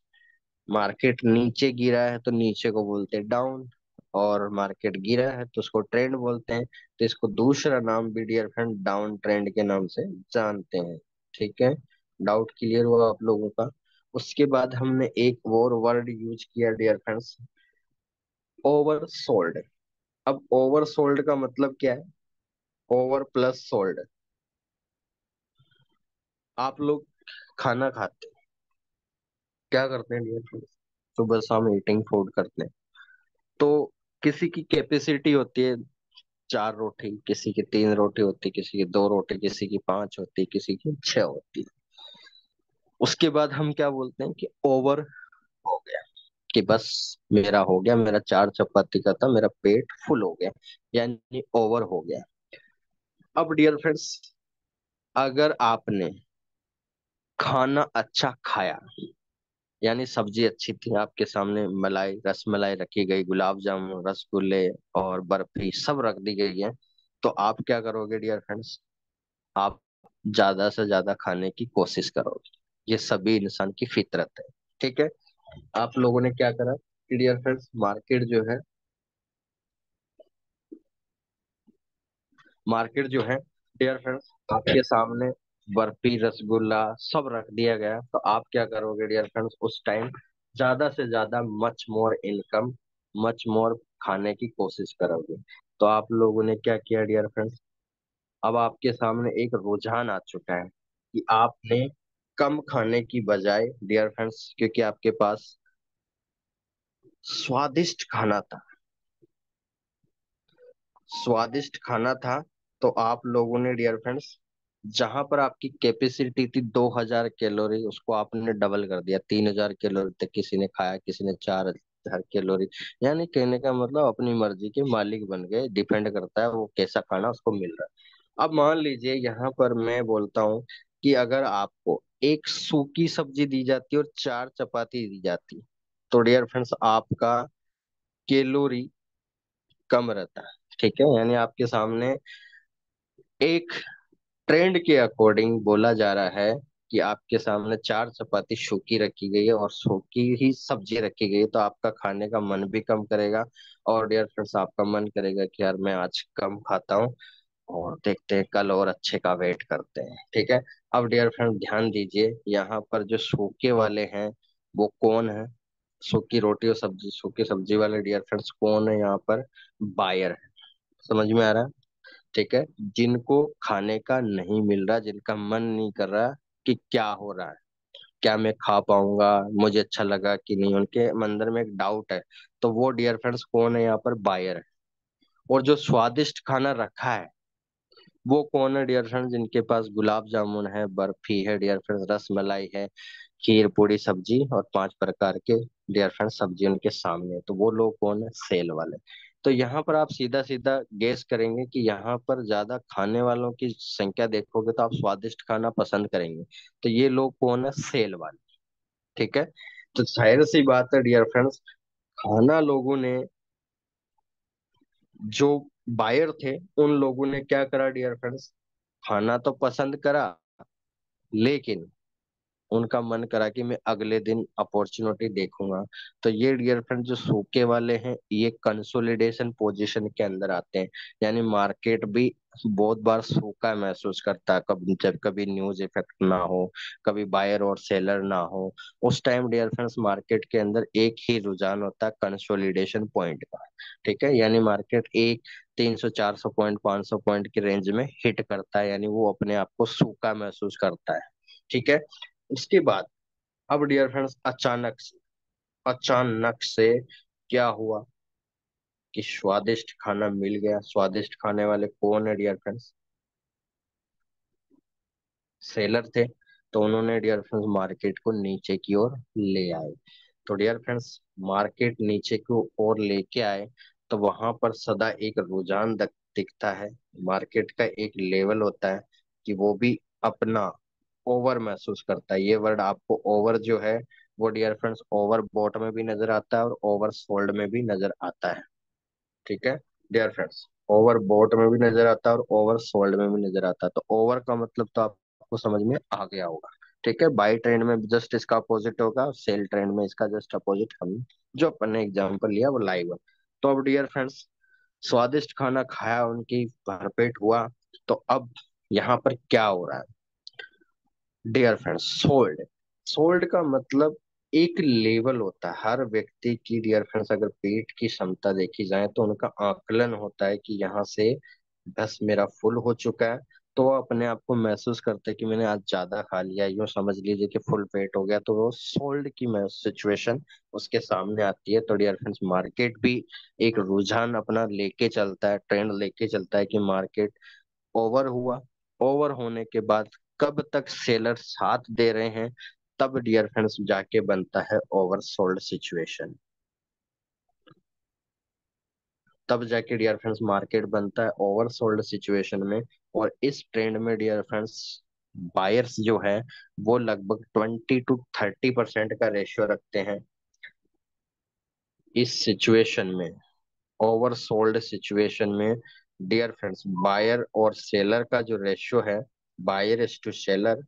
मार्केट नीचे गिरा है तो नीचे को बोलते हैं डाउन, और मार्केट गिरा है तो उसको ट्रेंड बोलते हैं। तो इसको दूसरा नाम भी डियर फ्रेंड डाउन ट्रेंड के नाम से जानते हैं। ठीक है, डाउट क्लियर हुआ आप लोगों का। उसके बाद हमने एक और वर्ड यूज किया डियर फ्रेंड्स, ओवर सोल्ड। अब ओवर सोल्ड का मतलब क्या है? Over plus sold. आप लोग खाना खाते हैं, क्या करते हैं डियर फ्रेंड्स? सुबह शाम ईटिंग फूड करते हैं। तो किसी की कैपेसिटी होती है 4 रोटी, किसी की 3 रोटी होती, किसी की 2 रोटी, किसी की 5 होती, किसी की 6 होती। उसके बाद हम क्या बोलते हैं कि ओवर हो गया, कि बस मेरा हो गया, मेरा 4 चपाती का था, मेरा पेट फुल हो गया, यानी ओवर हो गया। अब डियर फ्रेंड्स, अगर आपने खाना अच्छा खाया, यानी सब्जी अच्छी थी आपके सामने, मलाई रस मलाई रखी गई, गुलाब जामुन, रसगुल्ले और बर्फी सब रख दी गई है, तो आप क्या करोगे डियर फ्रेंड्स? आप ज्यादा से ज्यादा खाने की कोशिश करोगे। ये सभी इंसान की फितरत है। ठीक है, आप लोगों ने क्या करा कि डियर फ्रेंड्स, मार्केट जो है डियर फ्रेंड्स आपके सामने बर्फी रसगुल्ला सब रख दिया गया, तो आप क्या करोगे डियर फ्रेंड्स? उस टाइम ज्यादा से ज्यादा much more income, much more खाने की कोशिश करोगे। तो आप लोगों ने क्या किया डियर फ्रेंड्स? अब आपके सामने एक रुझान आ चुका है कि आपने कम खाने की बजाय डियर फ्रेंड्स, क्योंकि आपके पास स्वादिष्ट खाना था, स्वादिष्ट खाना था, तो आप लोगों ने डियर फ्रेंड्स जहां पर आपकी कैपेसिटी थी 2000 कैलोरी, उसको आपने डबल कर दिया, 3000 कैलोरी तक किसी ने खाया, किसी ने 4000 कैलोरी। यानी कहने का मतलब अपनी मर्जी के मालिक बन गए, डिपेंड करता है वो कैसा खाना उसको मिल रहा है। अब मान लीजिए यहाँ पर मैं बोलता हूँ कि अगर आपको एक सूखी सब्जी दी जाती और 4 चपाती दी जाती, तो डियर फ्रेंड्स आपका कैलोरी कम रहता है। ठीक है, यानी आपके सामने एक ट्रेंड के अकॉर्डिंग बोला जा रहा है कि आपके सामने 4 चपाती सूखी रखी गई है और सूखी ही सब्जी रखी गई है, तो आपका खाने का मन भी कम करेगा। और डियर फ्रेंड्स, आपका मन करेगा कि यार मैं आज कम खाता हूँ, और देखते हैं कल और अच्छे का वेट करते हैं। ठीक है, अब डियर फ्रेंड ध्यान दीजिए, यहाँ पर जो सूखे वाले हैं वो कौन है? सूखी रोटी और सब्जी, सूखी सब्जी वाले डियर फ्रेंड्स कौन है यहाँ पर? बायर है। समझ में आ रहा है? ठीक है, जिनको खाने का नहीं मिल रहा, जिनका मन नहीं कर रहा कि क्या हो रहा है, क्या मैं खा पाऊंगा, मुझे अच्छा लगा कि नहीं, उनके अंदर में एक डाउट है, तो वो डियर फ्रेंड्स कौन है यहाँ पर? बायर है। और जो स्वादिष्ट खाना रखा है वो कौन है डियर फ्रेंड्स? जिनके पास गुलाब जामुन है, बर्फी है डियर फ्रेंड्स, रस मलाई है, खीर पूड़ी सब्जी और 5 प्रकार के डियर फ्रेंड्स सब्जी उनके सामने है, तो वो लोग कौन है? सेल वाले। तो यहाँ पर आप सीधा सीधा गेस करेंगे कि यहाँ पर ज्यादा खाने वालों की संख्या देखोगे तो आप स्वादिष्ट खाना पसंद करेंगे, तो ये लोग कौन है? सेल वाले। ठीक है, तो जाहिर सी बात है डियर फ्रेंड्स, खाना लोगों ने, जो बायर थे उन लोगों ने क्या करा डियर फ्रेंड्स? खाना तो पसंद करा, लेकिन उनका मन करा कि मैं अगले दिन अपॉर्चुनिटी देखूंगा। तो ये डियर फ्रेंड जो सूखे वाले हैं ये कंसोलिडेशन पोजीशन के अंदर आते हैं। यानी मार्केट भी बहुत बार सूखा महसूस करता है, कभी जब कभी न्यूज इफेक्ट ना हो, कभी बायर और सेलर ना हो, उस टाइम डियर फ्रेंड्स मार्केट के अंदर एक ही रुझान होता है, कंसोलिडेशन पॉइंट का। ठीक है, यानी मार्केट एक 300 400 पॉइंट 500 पॉइंट की रेंज में हिट करता है, यानी वो अपने आप को सूखा महसूस करता है। ठीक है, उसके बाद अब डियर फ्रेंड्स अचानक से क्या हुआ कि स्वादिष्ट खाना मिल गया। स्वादिष्ट खाने वाले कौन है डियर फ्रेंड्स? सेलर थे। तो उन्होंने डियर फ्रेंड्स मार्केट को नीचे की ओर ले आए। तो डियर फ्रेंड्स मार्केट नीचे की ओर लेके आए, तो वहां पर सदा एक रुझान दिखता है। मार्केट का एक लेवल होता है कि वो भी अपना ओवर महसूस करता है। ये वर्ड आपको ओवर जो है वो डियर फ्रेंड्स ओवर बॉट में भी नजर आता है और ओवर सोल्ड में भी नजर आता है। ठीक है डियर फ्रेंड्स। ओवर बोट में भी नजर आता है और ओवर सोल्ड में भी नजर आता है। तो ओवर का मतलब तो आपको समझ में आ गया होगा। ठीक है, बाई ट्रेंड में जस्ट इसका अपोजिट होगा, सेल ट्रेंड में इसका जस्ट अपोजिट। हम जो अपन ने एग्जांपल लिया वो लाइव है। तो अब डियर फ्रेंड्स, स्वादिष्ट खाना खाया, उनकी भरपेट हुआ, तो अब यहाँ पर क्या हो रहा है डियर फ्रेंड्स? सोल्ड। सोल्ड का मतलब एक लेवल होता है हर व्यक्ति की डियर फ्रेंड्स। अगर पेट की क्षमता देखी जाए तो उनका आकलन होता है कि यहाँ से बस मेरा फुल हो चुका है। तो वो अपने आप को महसूस करते हैं कि मैंने आज ज्यादा खा लिया, यूं समझ लीजिए कि फुल पेट हो गया। तो वो सोल्ड की सिचुएशन उसके सामने आती है। तो डियर फ्रेंड्स, मार्केट भी एक रुझान अपना लेके चलता है, ट्रेंड लेके चलता है कि मार्केट ओवर हुआ। ओवर होने के बाद कब तक सेलर साथ दे रहे हैं, तब डियर फ्रेंड्स जाके बनता है ओवर सोल्ड सिचुएशन। तब जाके डियर फ्रेंड्स मार्केट बनता है ओवर सोल्ड सिचुएशन में। और इस ट्रेंड में डियर फ्रेंड्स बायर्स जो है वो लगभग 20 to 30% का रेशियो रखते हैं इस सिचुएशन में। ओवर सोल्ड सिचुएशन में डियर फ्रेंड्स बायर और सेलर का जो रेशियो है, बायर इज टू सेलर,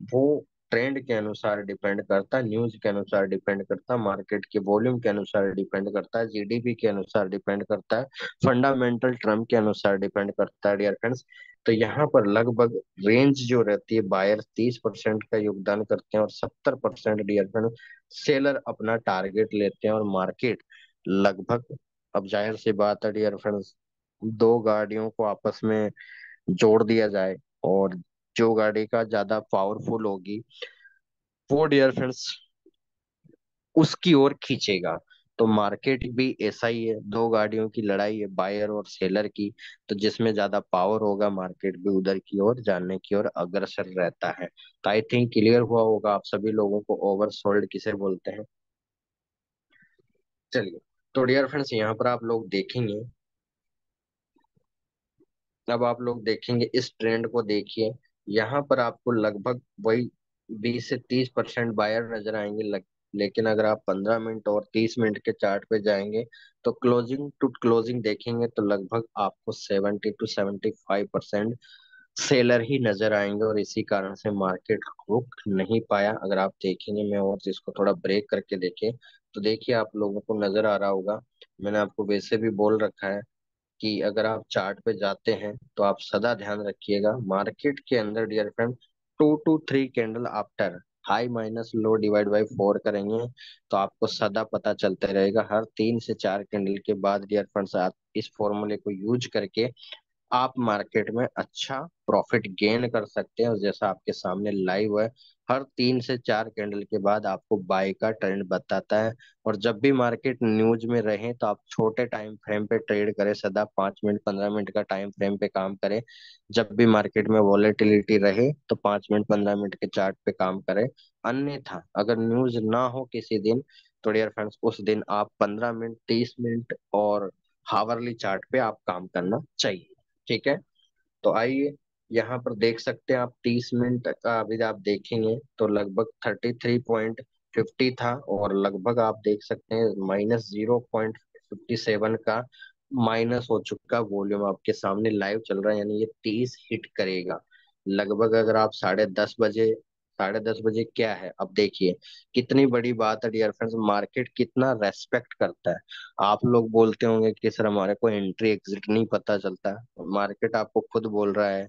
वो ट्रेंड के अनुसार डिपेंड करता है, न्यूज के अनुसार डिपेंड करता है, मार्केट के वॉल्यूम के अनुसार डिपेंड करता है, जीडीपी के अनुसार डिपेंड करता है, फंडामेंटल टर्म के अनुसार डिपेंड करता है डियर फ्रेंड्स। तो यहाँ पर लगभग रेंज जो रहती है, बायर 30% का योगदान करते हैं और 70% डियर फ्रेंड्स सेलर अपना टारगेट लेते हैं। और मार्केट लगभग, अब जाहिर सी बात है डियर फ्रेंड्स, दो गाड़ियों को आपस में जोड़ दिया जाए और जो गाड़ी का ज्यादा पावरफुल होगी वो डियर फ्रेंड्स उसकी ओर खींचेगा। तो मार्केट भी ऐसा ही है, दो गाड़ियों की लड़ाई है, बायर और सेलर की। तो जिसमें ज्यादा पावर होगा मार्केट भी उधर की ओर जाने की ओर अग्रसर रहता है। तो आई थिंक क्लियर हुआ होगा आप सभी लोगों को ओवर सोल्ड किसे बोलते हैं। चलिए, तो डियर फ्रेंड्स यहाँ पर आप लोग देखेंगे, अब आप लोग देखेंगे इस ट्रेंड को देखिए। यहाँ पर आपको लगभग वही 20 से 30% बायर नजर आएंगे लेकिन अगर आप 15 मिनट और 30 मिनट के चार्ट पे जाएंगे तो क्लोजिंग टू क्लोजिंग देखेंगे तो लगभग आपको 70 to 75% सेलर ही नजर आएंगे। और इसी कारण से मार्केट रुक नहीं पाया। अगर आप देखेंगे, मैं और इसको थोड़ा ब्रेक करके देखें तो देखिए आप लोगों को नजर आ रहा होगा, मैंने आपको वैसे भी बोल रखा है कि अगर आप चार्ट पे जाते हैं तो आप सदा ध्यान रखिएगा मार्केट के अंदर dear friend 2 to 3 candle after high minus low divide by 4 करेंगे तो आपको सदा पता चलता रहेगा। हर 3 से 4 कैंडल के बाद डियर फ्रेंड्स आप इस फॉर्मूले को यूज करके आप मार्केट में अच्छा प्रॉफिट गेन कर सकते हैं। और जैसा आपके सामने लाइव है, हर 3 से 4 कैंडल के बाद आपको बाय का ट्रेंड बताता है। और जब भी मार्केट न्यूज में रहे तो आप छोटे टाइम फ्रेम पे ट्रेड करें, सदा 5 मिनट 15 मिनट का टाइम फ्रेम पे काम करें। जब भी मार्केट में वॉलेटिलिटी रहे तो 5 मिनट 15 मिनट के चार्ट पे काम करें। अन्यथा अगर न्यूज ना हो किसी दिन तो डियर फ्रेंड्स उस दिन आप 15 मिनट 30 मिनट और हावरली चार्ट पे आप काम करना चाहिए। ठीक है, तो आइए यहाँ पर देख सकते हैं आप 30 मिनट का अभी आप देखेंगे तो लगभग 33.50 था और लगभग आप देख सकते हैं -0.57 का माइनस हो चुका वॉल्यूम आपके सामने लाइव चल रहा है। यानी ये 30 हिट करेगा लगभग। अगर आप 10:30 बजे, 10:30 बजे क्या है अब देखिए, कितनी बड़ी बात है डियर फ्रेंड्स, मार्केट कितना रेस्पेक्ट करता है। आप लोग बोलते होंगे कि सर हमारे को एंट्री एग्जिट नहीं पता चलता, मार्केट आपको खुद बोल रहा है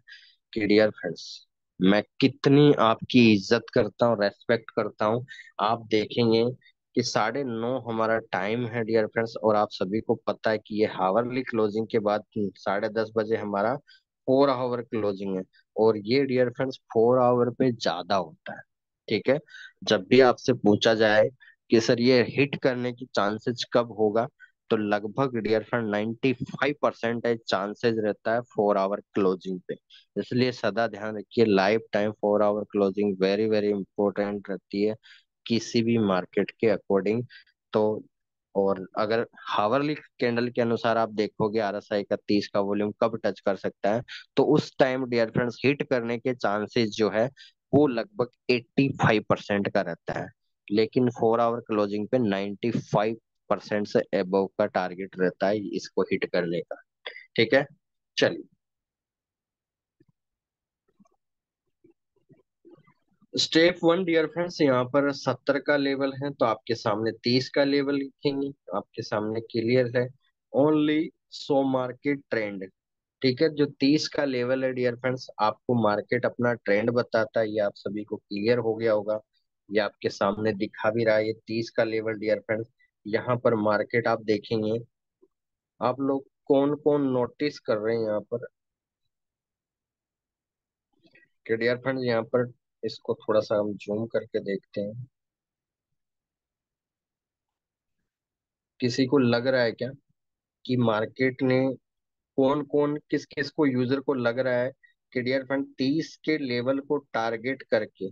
कि डियर फ्रेंड्स मैं कितनी आपकी इज्जत करता हूँ, रेस्पेक्ट करता हूँ। आप देखेंगे कि 9:30 हमारा टाइम है डियर फ्रेंड्स और आप सभी को पता है कि ये हावरली क्लोजिंग के बाद 10:30 बजे हमारा 4 आवर क्लोजिंग है। और ये डियर फ्रेंड्स 4 आवर पे ज्यादा होता है। ठीक है, जब भी आपसे पूछा जाए कि सर ये हिट करने की चांसेस कब होगा, तो लगभग डियर फ्रेंड 95% चांसेस रहता है 4 आवर क्लोजिंग पे। इसलिए सदा ध्यान रखिए, life time 4 hour closing very very important रहती है किसी भी मार्केट के अकॉर्डिंग। तो और अगर हावरली कैंडल के अनुसार आप देखोगे RSI का 30 का वॉल्यूम कब टच कर सकता है, तो उस टाइम डियर फ्रेंड्स हिट करने के चांसेस जो है वो लगभग 85% का रहता है। लेकिन 4 आवर क्लोजिंग पे 95 परसेंट से एबव का टारगेट रहता है इसको हिट करने का। ठीक है, चलिए। स्टेप वन डियर फ्रेंड्स, यहाँ पर 70 का लेवल है तो आपके सामने 30 का लेवल लिखेंगे, आपके सामने क्लियर है। Only so market trend. ठीक है, जो 30 का लेवल है डियर फ्रेंड्स, आपको मार्केट अपना ट्रेंड बताता है, ये आप सभी को क्लियर हो गया होगा। ये आपके सामने दिखा भी रहा है, ये 30 का लेवल डियर फ्रेंड्स। यहाँ पर मार्केट आप देखेंगे, आप लोग कौन कौन नोटिस कर रहे हैं यहाँ पर कि डियर फ्रेंड्स, यहाँ पर इसको थोड़ा सा हम जूम करके देखते हैं। किसी को लग रहा है क्या कि मार्केट ने कौन कौन किस किस को यूजर को लग रहा है कि डियर फ्रेंड 30 के लेवल को टारगेट करके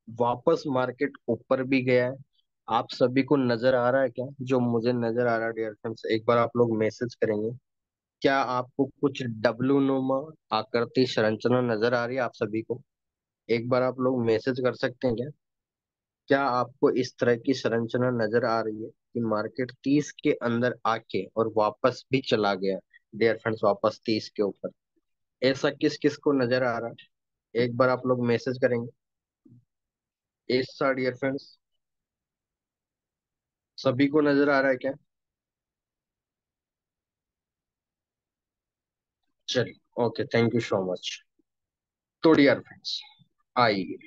वापस मार्केट ऊपर भी गया है? आप सभी को नजर आ रहा है क्या? जो मुझे नजर आ रहा है डियर फ्रेंड्स, एक बार आप लोग मैसेज करेंगे। क्या आपको कुछ डब्लू नुमा आकृति संरचना नजर आ रही है आप सभी को? एक बार आप लोग मैसेज कर सकते हैं क्या? क्या आपको इस तरह की संरचना नजर आ रही है कि मार्केट 30 के अंदर आके और वापस भी चला गया डियर फ्रेंड्स, वापस 30 के ऊपर? ऐसा किस किस को नजर आ रहा है? एक बार आप लोग मैसेज करेंगे। ऐसा डियर फ्रेंड्स, सभी को नजर आ रहा है क्या? चलिए, okay, thank you so much. तो डियर फ्रेंड्स, आइए,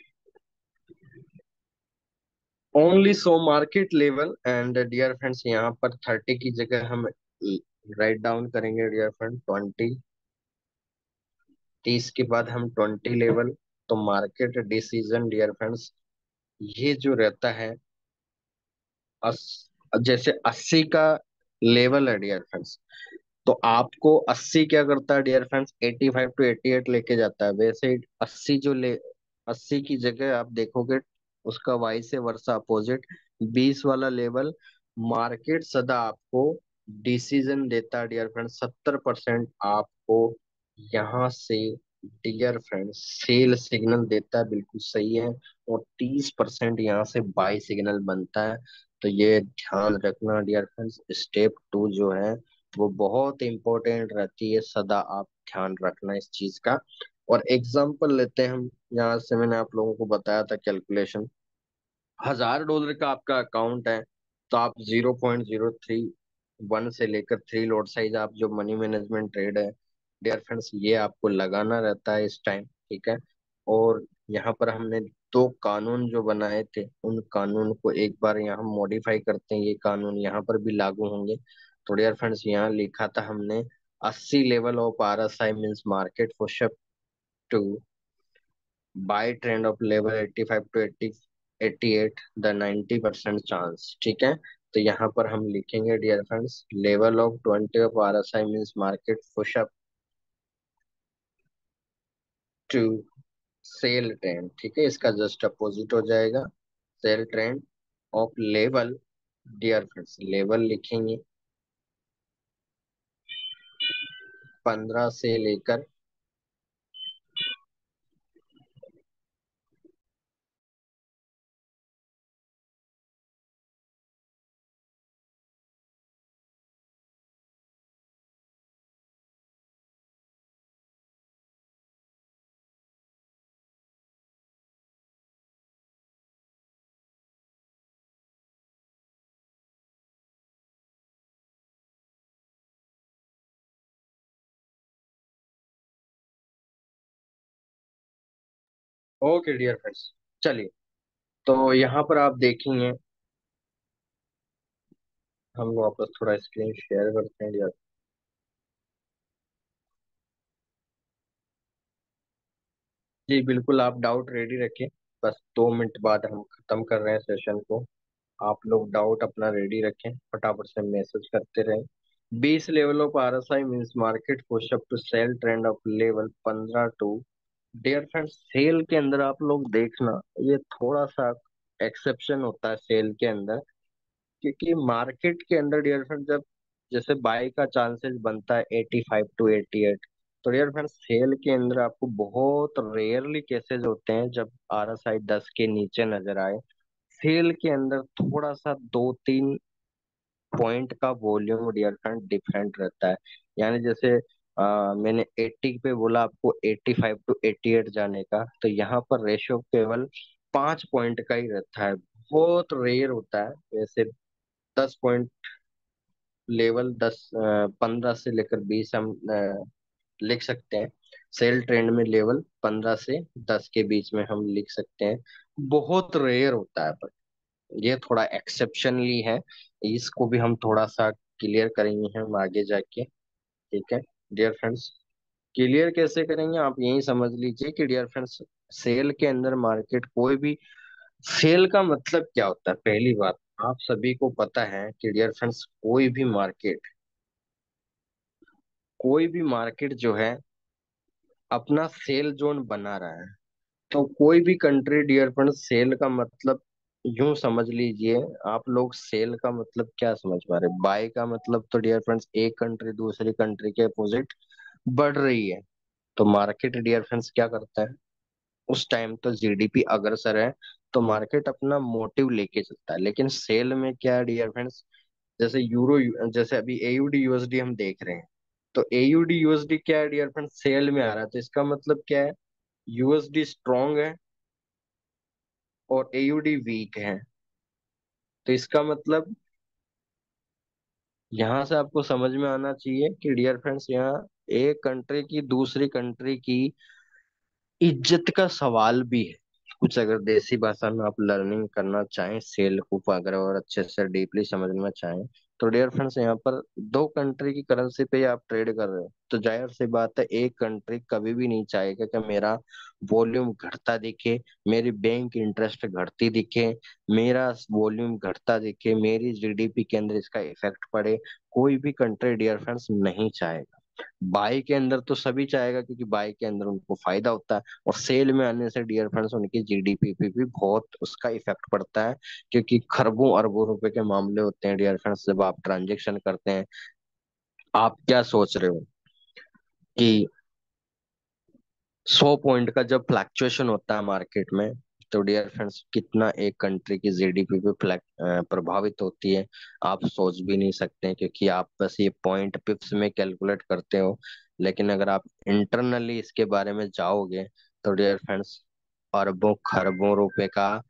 only so market level and dear friends, यहाँ पर 30 की जगह हम राइट डाउन करेंगे डियर फ्रेंड 20। 30 के बाद हम 20 लेवल। तो मार्केट डिसीजन डियर फ्रेंड्स, ये जो रहता है जैसे 80 का लेवल है डियर फ्रेंड्स, तो आपको 80 क्या करता है डियर फ्रेंड्स, 85 टू 88 लेके जाता है। वैसे ही 80 जो ले 80 की जगह आप देखोगे उसका वाई से वर्सा अपोजिट 20 वाला लेवल, मार्केट सदा आपको डिसीजन देता है डियर फ्रेंड्स। 70% आपको यहाँ से डियर फ्रेंड्स सेल सिग्नल देता है, बिल्कुल सही है। और 30% यहाँ से बाई सिग्नल बनता है। तो ये ध्यान रखना डियर फ्रेंड्स, स्टेप टू जो है वो बहुत इंपॉर्टेंट रहती है, सदा आप ध्यान रखना इस चीज का। और एग्जाम्पल लेते हैं हम, यहाँ से मैंने आप लोगों को बताया था कैलकुलेशन। $1000 का आपका अकाउंट है तो आप 0.031 से लेकर 3 लॉट साइज आप जो मनी मैनेजमेंट ट्रेड है डियर फ्रेंड्स, ये आपको लगाना रहता है इस टाइम। ठीक है, और यहाँ पर हमने दो कानून जो बनाए थे उन कानून को एक बार यहाँ मॉडिफाई करते हैं, ये कानून यहाँ पर भी लागू होंगे। तो डियर फ्रेंड्स, यहाँ लिखा था हमने 80 level of RSI means market push up to buy trend of level 85 to 88 the 90% chance. ठीक है, तो यहाँ पर हम लिखेंगे dear friends, level of 20 of RSI means market push up to sell trend. ठीक है, इसका जस्ट अपोजिट हो जाएगा sell trend of level. Dear friends, level लिखेंगे 15 से लेकर। ओके डियर फ्रेंड्स, चलिए, तो यहाँ पर आप देखेंगे, हम वापस थोड़ा स्क्रीन शेयर करते हैं। जी बिल्कुल, आप डाउट रेडी रखें, बस 2 मिनट बाद हम खत्म कर रहे हैं सेशन को। आप लोग डाउट अपना रेडी रखें, फटाफट से मैसेज करते रहें। 20 level of RSI means market push up to sell trend of level 15 to. Dear friends, sell के अंदर आप लोग देखना, ये थोड़ा सा एक्सेप्शन होता है सेल के अंदर, क्योंकि मार्केट के अंदर डियर फ्रेंड जब जैसे बाय का चांसेस बनता है 85 टू 88, तो डियर फ्रेंड सेल के अंदर आपको बहुत रेयरली केसेस होते हैं जब RSI 10 के नीचे नजर आए। सेल के अंदर थोड़ा सा 2-3 पॉइंट का वॉल्यूम डियर फ्रेंड डिफरेंट रहता है। यानी जैसे मैंने 80 पे बोला आपको 85 टू 88 जाने का, तो यहाँ पर रेशियो केवल 5 पॉइंट का ही रहता है। बहुत रेयर होता है वैसे। 10 पॉइंट लेवल 15 से लेकर 20 हम लिख सकते हैं। सेल ट्रेंड में लेवल 15 से 10 के बीच में हम लिख सकते हैं। बहुत रेयर होता है, पर ये थोड़ा एक्सेप्शनली है। इसको भी हम थोड़ा सा क्लियर करेंगे हम आगे जाके। ठीक है डियर फ्रेंड्स। क्लियर कैसे करेंगे आप यही समझ लीजिए कि डियर फ्रेंड्स, सेल के अंदर मार्केट कोई भी, सेल का मतलब क्या होता है, पहली बात आप सभी को पता है कि डियर फ्रेंड्स, कोई भी मार्केट जो है अपना सेल जोन बना रहा है। तो कोई भी कंट्री डियर फ्रेंड्स, सेल का मतलब यूं समझ लीजिए। आप लोग सेल का मतलब क्या समझ पा रहे, बाय का मतलब तो डियर फ्रेंड्स एक कंट्री दूसरी कंट्री के अपोजिट बढ़ रही है। तो मार्केट डियर फ्रेंड्स क्या करता है, उस टाइम तो जीडीपी अग्रसर है, तो मार्केट अपना मोटिव लेके चलता है। लेकिन सेल में क्या है डियर फ्रेंड्स, जैसे जैसे अभी एयूडी यूएसडी हम देख रहे हैं, तो एयूडी यूएसडी क्या है डियर फ्रेंड्स, सेल में आ रहा है। तो इसका मतलब क्या है, यूएसडी स्ट्रांग है और एयूडी वीक है। तो इसका मतलब यहाँ से आपको समझ में आना चाहिए कि डियर फ्रेंड्स, यहाँ एक कंट्री की दूसरी कंट्री की इज्जत का सवाल भी है। कुछ अगर देसी भाषा में आप लर्निंग करना चाहें सेल को, अगर और अच्छे से डीपली समझना चाहें, तो डियर फ्रेंड्स यहाँ पर दो कंट्री की करेंसी पे आप ट्रेड कर रहे हो, तो जाहिर सी बात है एक कंट्री कभी भी नहीं चाहेगा कि मेरा वॉल्यूम घटता दिखे, मेरी बैंक इंटरेस्ट घटती दिखे, मेरा वॉल्यूम घटता दिखे, मेरी जीडीपी के अंदर इसका इफेक्ट पड़े। कोई भी कंट्री डियर फ्रेंड्स नहीं चाहेगा। बाई के अंदर तो सभी चाहेगा, क्योंकि बाई के अंदर उनको फायदा होता है, और सेल में आने से डियर फ्रेंड्स उनकी जीडीपी पे भी बहुत उसका इफेक्ट पड़ता है। क्योंकि खरबों अरबों रुपए के मामले होते हैं डियर फ्रेंड्स जब आप ट्रांजेक्शन करते हैं। आप क्या सोच रहे हो कि 100 पॉइंट का जब फ्लक्चुएशन होता है मार्केट में, तो डियर फ्रेंड्स कितना एक कंट्री की जीडीपी पे प्रभावित होती है, आप सोच भी नहीं सकते हैं, क्योंकि आप बस ये पॉइंट पिप्स में कैलकुलेट करते हो। लेकिन अगर आप इंटरनली इसके बारे में जाओगे, तो डियर फ्रेंड्स अरबों खरबों रुपए का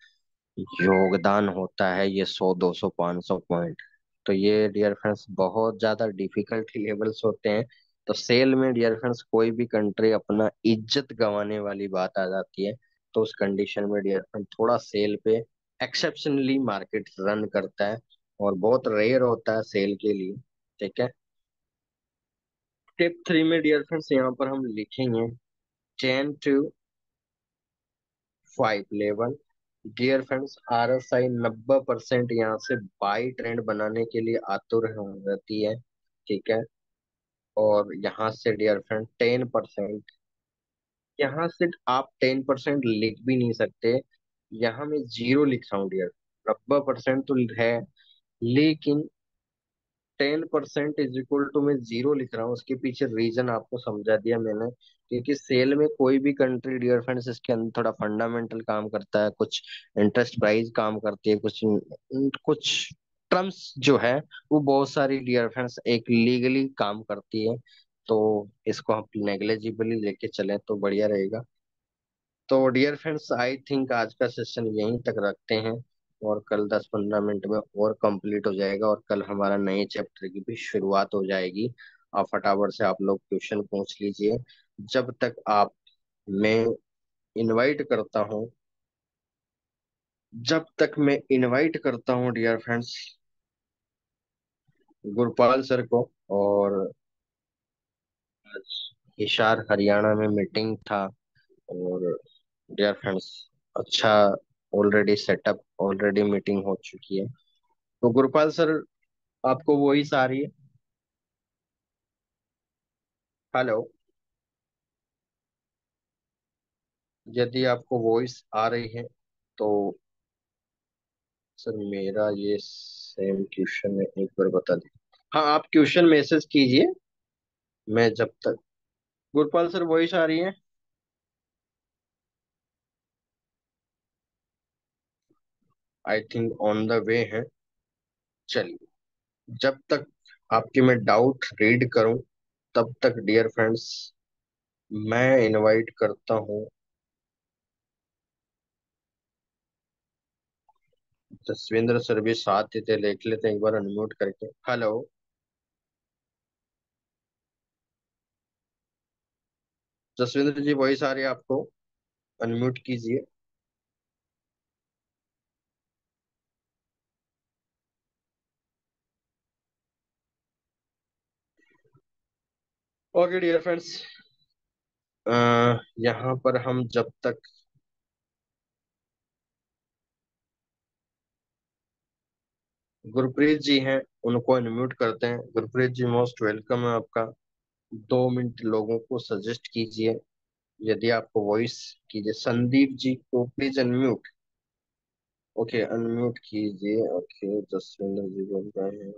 योगदान होता है ये 100 200 500 पॉइंट। तो ये डियर फ्रेंड्स बहुत ज्यादा डिफिकल्ट लेवल्स होते हैं। तो सेल में डियर फ्रेंड्स कोई भी कंट्री अपना इज्जत गंवाने वाली बात आ जाती है। तो उस कंडीशन में डियर फ्रेंड थोड़ा सेल पे एक्सेप्शनली मार्केट रन करता है, और बहुत रेयर होता है सेल के लिए। ठीक है। टिप 3 में डियर फ्रेंड्स यहाँ पर हम लिखेंगे 10 to 5 level. Dear friends RSI 90% यहाँ से बाई ट्रेंड बनाने के लिए आतुर रहती है। ठीक है। और यहाँ से डियर फ्रेंड 10%, यहाँ से आप 10% लिख भी नहीं सकते, यहाँ मैं जीरो लिख रहा हूँ डियर। 90% तो है, लेकिन 10% इज इक्वल टू मैं जीरो लिख रहा हूँ। उसके पीछे रीजन आपको समझा दिया मैंने। क्योंकि सेल में कोई भी कंट्री डियर फ्रेंड्स इसके अंदर थोड़ा फंडामेंटल काम करता है, कुछ इंटरेस्ट प्राइस काम करती है, कुछ कुछ टर्म्स जो है वो बहुत सारी डियर फ्रेंड्स एक लीगली काम करती है। तो इसको हम नेग्लेजिबली लेके चलें तो बढ़िया रहेगा। तो डियर फ्रेंड्स आई थिंक आज का सेशन यहीं तक रखते हैं, और कल 10 15 मिनट में और कंप्लीट हो जाएगा, और कल हमारा नए चैप्टर की भी शुरुआत हो जाएगी। आप फटाफट से आप लोग क्वेश्चन पूछ लीजिए। जब तक आप, मैं इनवाइट करता हूँ, जब तक मैं इनवाइट करता हूँ डियर फ्रेंड्स गुरपाल सर को। और आज हिसार हरियाणा में मीटिंग था, और डियर फ्रेंड्स अच्छा, ऑलरेडी सेटअप, ऑलरेडी मीटिंग हो चुकी है। तो गुरपाल सर, आपको वॉइस आ रही है? हेलो। यदि आपको वॉइस आ रही है तो सर मेरा ये सेम क्वेश्चन है, एक बार बता दें। हाँ आप क्वेश्चन मैसेज कीजिए, मैं जब तक। गुरपाल सर वॉइस आ रही है? I think on the way है। चलिए। जब तक आपके मैं डाउट रीड करूं तब तक डियर फ्रेंड्स मैं इनवाइट करता हूं जसविंद्र सर भी साथ देते, देख लेते हैं एक बार अनम्यूट करके। हेलो जसविंद्र जी, वॉइस आ रही है आपको? अनम्यूट कीजिए। ओके डियर फ्रेंड्स, यहाँ पर हम जब तक गुरप्रीत जी हैं उनको अनम्यूट करते हैं। गुरप्रीत जी, मोस्ट वेलकम है आपका। 2 मिनट लोगों को सजेस्ट कीजिए यदि आपको वॉइस कीजिए। संदीप जी को प्लीज अनम्यूट। ओके, अनम्यूट कीजिए। ओके, जसविंदर जी बोल रहे हैं।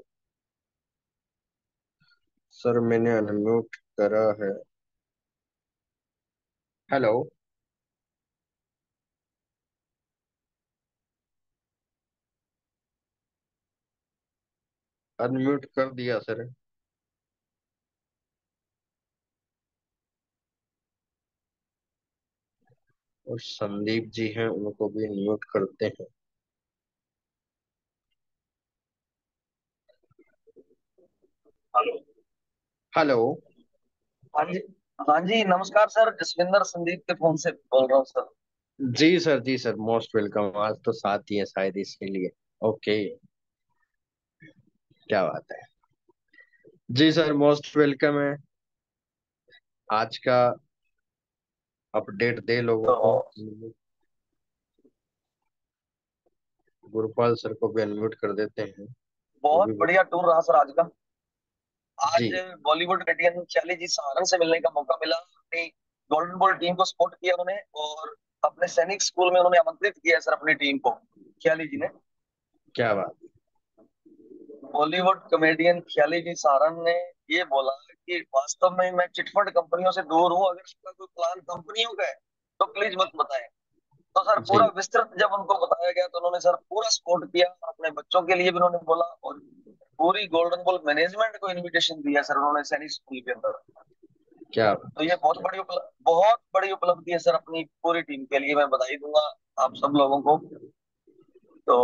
सर मैंने अनम्यूट करा है। हेलो, अनम्यूट कर दिया सर। और संदीप जी हैं उनको भी अनम्यूट करते हैं। हेलो। हेलो। हाँ जी। हाँ जी, नमस्कार सर, जसविंदर संदीप के फोन से बोल रहा हूँ सर। जी सर, जी सर, मोस्ट वेलकम। आज तो साथ ही है शायद इसके लिए। ओके, क्या बात है। जी सर, मोस्ट वेलकम है। आज का अपडेट दे लोगों तो को। गुरुपाल सर को भी अनम्यूट कर देते हैं, वो बहुत भी बढ़िया टूर रहा सर आज का। जी। आज बॉलीवुड कमेडियन ख्याली जी सहारन से मिलने का मौका मिला। अपनी गोल्डन बॉल टीम को सपोर्ट किया उन्होंने, और अपने सैनिक स्कूल में उन्होंने आमंत्रित किया है सर अपनी टीम को, ख्याली जी ने। क्या बात। बॉलीवुड कमेडियन ख्याली जी सहारन ने ये बोला कि वास्तव में मैं चिटफंड कंपनियों से दूर हूँ, अगर इसका कोई प्लान कंपनियों का है तो प्लीज मत बताएं। तो सर पूरा जी। विस्तृत जब उनको बताया गया तो उन्होंने सर पूरा सपोर्ट किया, और अपने बच्चों के लिए भी उन्होंने बोला, और पूरी गोल्डन बॉल मैनेजमेंट को इनविटेशन दिया सर उन्होंने सैनिक स्कूल के अंदर। क्या तो ये बहुत बड़ी उपलब्धि है सर अपनी पूरी टीम के लिए, मैं बधाई दूंगा आप सब लोगों को। तो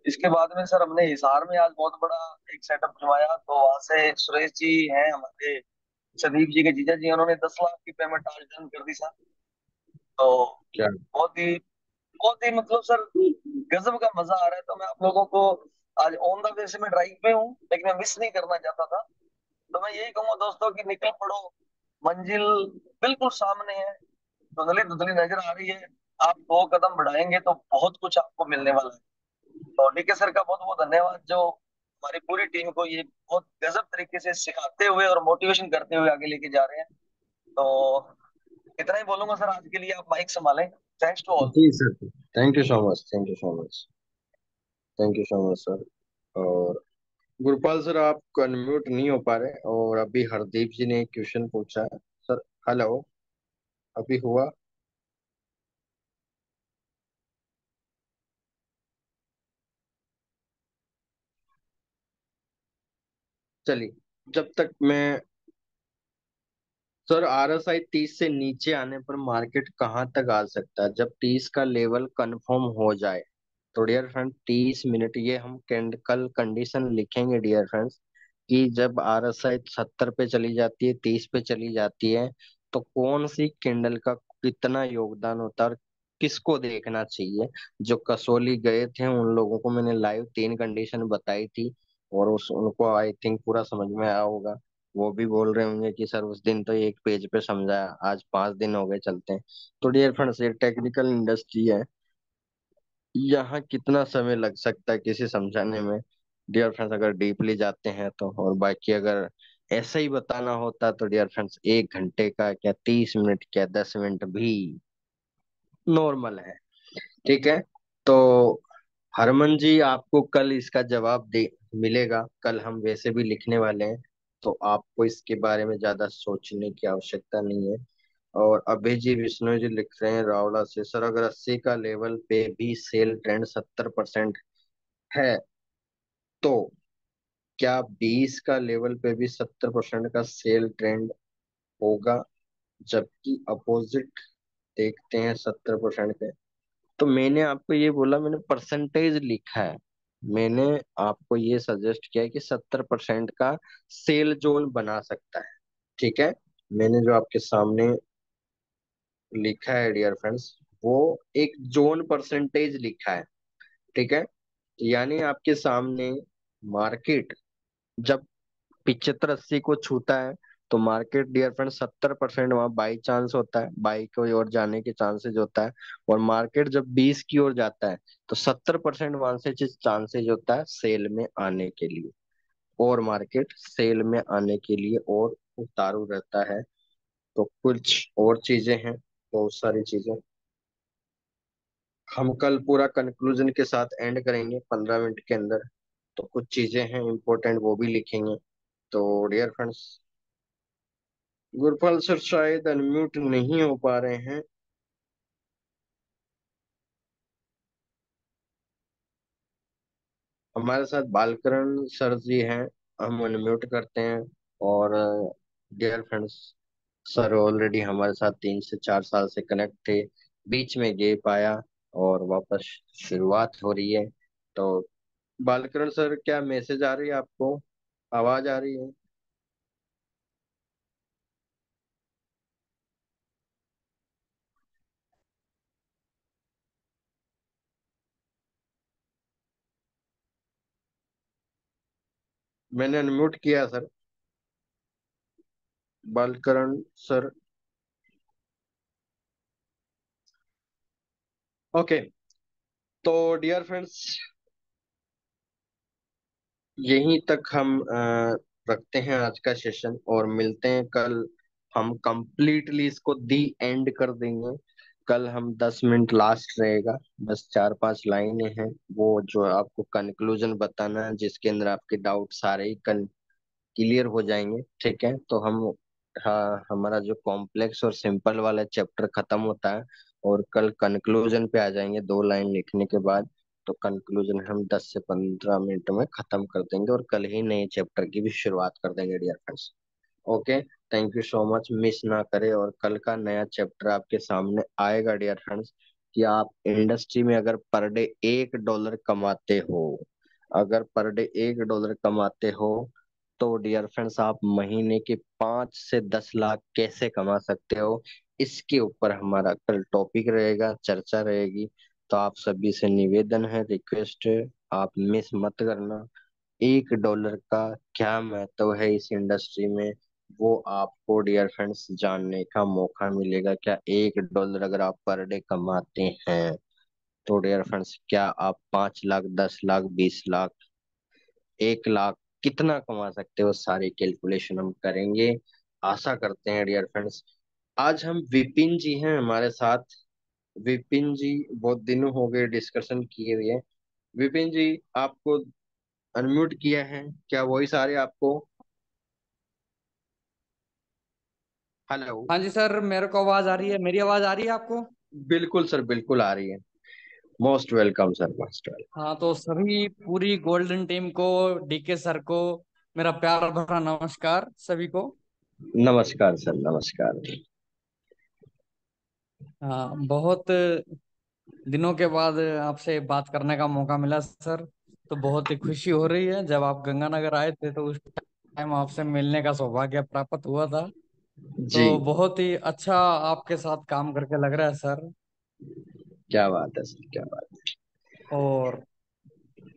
इसके बाद में सर हमने हिसार में आज बहुत बड़ा एक सेटअप करवाया, तो वहां से सुरेश जी हैं हमारे, संदीप जी के जीजा जी, उन्होंने 10 लाख की पेमेंट आज डन कर दी सर। तो क्या बहुत ही मतलब सर गजब का मजा आ रहा है। तो मैं आप लोगों को आज ऑन द वे से मैं ड्राइव पे हूँ, लेकिन मैं मिस नहीं करना चाहता था। तो मैं यही कहूंगा दोस्तों कि निकल पड़ो, मंजिल बिल्कुल सामने है, धुंधली धुंधली नजर आ रही है। आप 2 कदम बढ़ाएंगे तो बहुत कुछ आपको मिलने वाला है। तो डीके सर का बहुत बहुत धन्यवाद, जो हमारी पूरी टीम को ये बहुत गजब तरीके से सिखाते हुए और मोटिवेशन करते हुए आगे लेके जा रहे हैं। तो इतना ही बोलूंगा सर आज के लिए, आप माइक संभालें। Thanks to all. जी sir, thank you so much, thank you so much, thank you so much sir. और गुरुपाल सर आप अनम्यूट नहीं हो पा रहे, और अभी हरदीप जी ने एक क्वेश्चन पूछा है सर। हेलो, अभी हुआ? चलिए, जब तक मैं सर, RSI 30 से नीचे आने पर मार्केट कहाँ तक आ सकता है? जब 30 का लेवल कंफर्म हो जाए तो डियर फ्रेंड 30 मिनट, ये हम कल कंडीशन लिखेंगे डियर फ्रेंड्स, कि जब RSI 70 पे चली जाती है, 30 पे चली जाती है, तो कौन सी कैंडल का कितना योगदान होता है और किसको देखना चाहिए। जो कसौली गए थे उन लोगों को मैंने लाइव 3 कंडीशन बताई थी, और उस उनको आई थिंक पूरा समझ में आया होगा। वो भी बोल रहे होंगे कि सर उस दिन तो एक पेज पे समझाया, आज 5 दिन हो गए चलते हैं। तो डियर फ्रेंड्स, ये टेक्निकल इंडस्ट्री है, यहाँ कितना समय लग सकता है किसी समझाने में डियर फ्रेंड्स, अगर डीपली जाते हैं तो। और बाकी अगर ऐसा ही बताना होता तो डियर फ्रेंड्स 1 घंटे का क्या, 30 मिनट क्या, 10 मिनट भी नॉर्मल है। ठीक है। तो हरमन जी, आपको कल इसका जवाब दे मिलेगा। कल हम वैसे भी लिखने वाले हैं, तो आपको इसके बारे में ज्यादा सोचने की आवश्यकता नहीं है। और अभय जी, विष्णु जी लिख रहे हैं रावला से, सर अगर 80 का लेवल पे भी सेल ट्रेंड 70% है तो क्या 20 का लेवल पे भी 70% का सेल ट्रेंड होगा, जबकि अपोजिट देखते हैं 70% पे? तो मैंने आपको ये बोला, मैंने परसेंटेज लिखा है। मैंने आपको ये सजेस्ट किया है कि 70% का सेल जोन बना सकता है। ठीक है, मैंने जो आपके सामने लिखा है डियर फ्रेंड्स, वो एक जोन परसेंटेज लिखा है। ठीक है, यानी आपके सामने मार्केट जब 75-80 को छूता है, तो मार्केट डियर फ्रेंड 70% वहां बाई चांस होता है, बाई की ओर जाने के चांसेस होता है। और मार्केट जब 20 की ओर जाता है, तो 70% वहां से चांसेस होता है सेल में आने के लिए। और मार्केट सेल में आने के लिए और उतारू रहता है। तो कुछ और चीजें हैं, बहुत सारी चीजें। हम कल पूरा कंक्लूजन के साथ एंड करेंगे 15 मिनट के अंदर। तो कुछ चीजें हैं इंपॉर्टेंट, वो भी लिखेंगे। तो डियर फ्रेंड्स, गुरपाल सर शायद अनम्यूट नहीं हो पा रहे हैं। हमारे साथ बालकरण सर जी हैं, हम अनम्यूट करते हैं। और डियर फ्रेंड्स, सर ऑलरेडी हमारे साथ 3 से 4 साल से कनेक्ट थे, बीच में गैप आया और वापस शुरुआत हो रही है। तो बालकरण सर, क्या मैसेज आ रही है आपको, आवाज आ रही है? मैंने अनम्यूट किया सर, बालकरण सर। ओके, तो डियर फ्रेंड्स, यहीं तक हम रखते हैं आज का सेशन, और मिलते हैं कल। हम कंप्लीटली इसको दी एंड कर देंगे। कल हम 10 मिनट लास्ट रहेगा, बस 4-5 लाइनें हैं, वो जो आपको कंक्लूजन बताना है, जिसके अंदर आपके डाउट सारे ही क्लियर हो जाएंगे। ठीक है, तो हम, हाँ, हमारा जो कॉम्प्लेक्स और सिंपल वाला चैप्टर खत्म होता है, और कल कंक्लूजन पे आ जाएंगे 2 लाइन लिखने के बाद। तो कंक्लूजन हम 10 से 15 मिनट में खत्म कर देंगे, और कल ही नए चैप्टर की भी शुरुआत कर देंगे dear friends. Okay, thank you so much, miss ना करें। और कल का नया चैप्टर आपके सामने आएगा डियर फ्रेंड्स, कि आप इंडस्ट्री में अगर पर डे $1 कमाते हो, अगर पर डे $1 कमाते हो, तो डियर फ्रेंड्स आप महीने के 5 से 10 लाख कैसे कमा सकते हो, इसके ऊपर हमारा कल टॉपिक रहेगा, चर्चा रहेगी। तो आप सभी से निवेदन है, रिक्वेस्ट है, आप मिस मत करना। $1 का क्या महत्व है इस इंडस्ट्री में, वो आपको डियर फ्रेंड्स जानने का मौका मिलेगा। क्या $1 अगर आप पर डे कमाते हैं, तो डियर फ्रेंड्स क्या आप 5 लाख, 10 लाख, 20 लाख, 1 लाख कितना कमा सकते हो, सारी कैलकुलेशन हम करेंगे। आशा करते हैं डियर फ्रेंड्स। आज हम विपिन जी हैं हमारे साथ। विपिन जी, बहुत दिनों हो गए डिस्कशन किए हुए। विपिन जी, आपको अनम्यूट किया है, क्या वॉइस आ रही है आपको? हेलो। हाँ जी सर, मेरे को आवाज आ रही है। मेरी आवाज आ रही है आपको? बिल्कुल सर, बिल्कुल आ रही है। Most welcome sir, most welcome. हाँ, तो सभी पूरी गोल्डन टीम को, डीके सर को मेरा प्यार भरा नमस्कार सभी को। नमस्कार सर, नमस्कार। हाँ, बहुत दिनों के बाद आपसे बात करने का मौका मिला सर। तो बहुत ही खुशी हो रही है। जब आप गंगानगर आए थे तो उस टाइम आपसे मिलने का सौभाग्य प्राप्त हुआ था। जी, तो बहुत ही अच्छा आपके साथ काम करके लग रहा है सर। क्या बात है सर, क्या बात और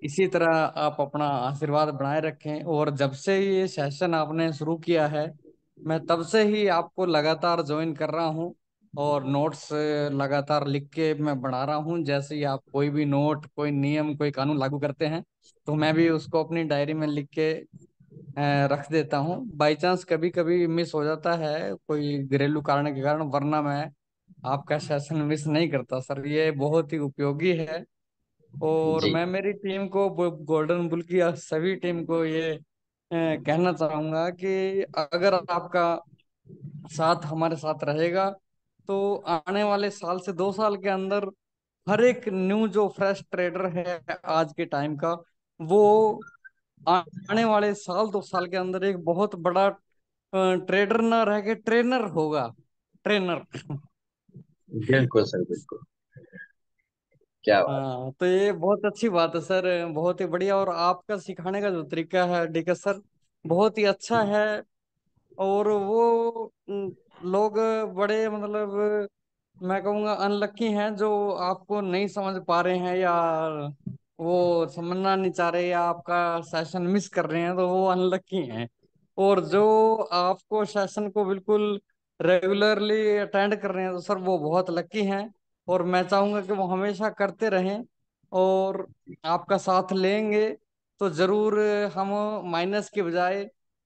इसी तरह आप अपना आशीर्वाद बनाए रखें। और जब से ये सेशन आपने शुरू किया है, मैं तब से ही आपको लगातार ज्वाइन कर रहा हूँ। और नोट्स लगातार लिख के मैं बना रहा हूँ। जैसे ही आप कोई भी नोट, कोई नियम, कोई कानून लागू करते हैं, तो मैं भी उसको अपनी डायरी में लिख के रख देता हूँ। बाई चांस कभी कभी मिस हो जाता है कोई घरेलू कारण के कारण, वरना मैं आपका सेशन मिस नहीं करता सर। ये बहुत ही उपयोगी है। है। और जी, मैं मेरी टीम को, गोल्डन बुल की सभी टीम को ये कहना चाहूंगा कि अगर आपका साथ हमारे साथ रहेगा, तो आने वाले साल से 2 साल के अंदर हर एक न्यू जो फ्रेश ट्रेडर है आज के टाइम का, वो आने वाले साल 2 साल के अंदर एक बहुत बड़ा ट्रेडर ना रह के ट्रेनर होगा, ट्रेनर। बिल्कुल सर, बिल्कुल। क्या बात। हाँ, तो ये बहुत अच्छी बात है सर, बहुत ही बढ़िया। और आपका सिखाने का जो तरीका है डीके सर, बहुत ही अच्छा है। और वो लोग बड़े मतलब मैं कहूँगा अनलक्की हैं जो आपको नहीं समझ पा रहे हैं, या वो समझना नहीं चाह रहे, या आपका सेशन मिस कर रहे हैं, तो वो अनलक्की हैं। और जो आपको सेशन को बिल्कुल रेगुलरली अटेंड कर रहे हैं, तो सर वो बहुत लकी हैं। और मैं चाहूंगा कि वो हमेशा करते रहें, और आपका साथ लेंगे तो जरूर हम माइनस के बजाय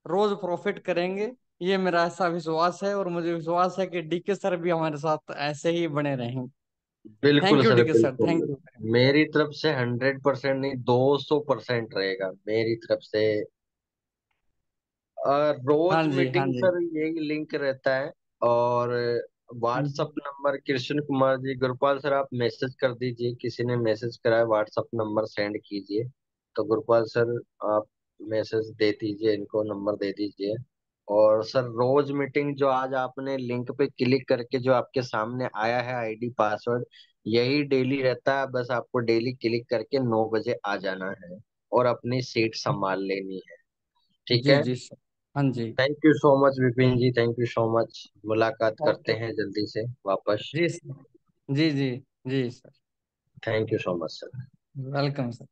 रोज प्रॉफिट करेंगे। ये मेरा ऐसा विश्वास है, और मुझे विश्वास है कि डीके सर भी हमारे साथ ऐसे ही बने रहेंगे। बिल्कुल thank you sir, DK sir, बिल्कुल। Thank you. मेरी तरफ से 100% नहीं, 200% रहेगा मेरी तरफ से। हाँ रोज जी, हाँ मीटिंग जी। सर यही लिंक रहता है। और व्हाट्सअप हम्म। नंबर कृष्ण कुमार जी, गुरुपाल सर आप मैसेज कर दीजिए, किसी ने मैसेज करा है व्हाट्सअप नंबर सेंड कीजिए। तो गुरुपाल सर आप मैसेज दे दीजिए, इनको नंबर दे दीजिए। और सर रोज मीटिंग जो आज आपने लिंक पे क्लिक करके जो आपके सामने आया है आईडी पासवर्ड, यही डेली रहता है। बस आपको डेली क्लिक करके 9 बजे आ जाना है और अपनी सीट संभाल लेनी है। ठीक जी है। जी सर। हाँ जी। Thank you so much Vipin ji, thank you so much. मुलाकात करते ओके। हैं जल्दी से वापस। जी सर। जी जी। जी sir. Thank you so much sir. Welcome sir.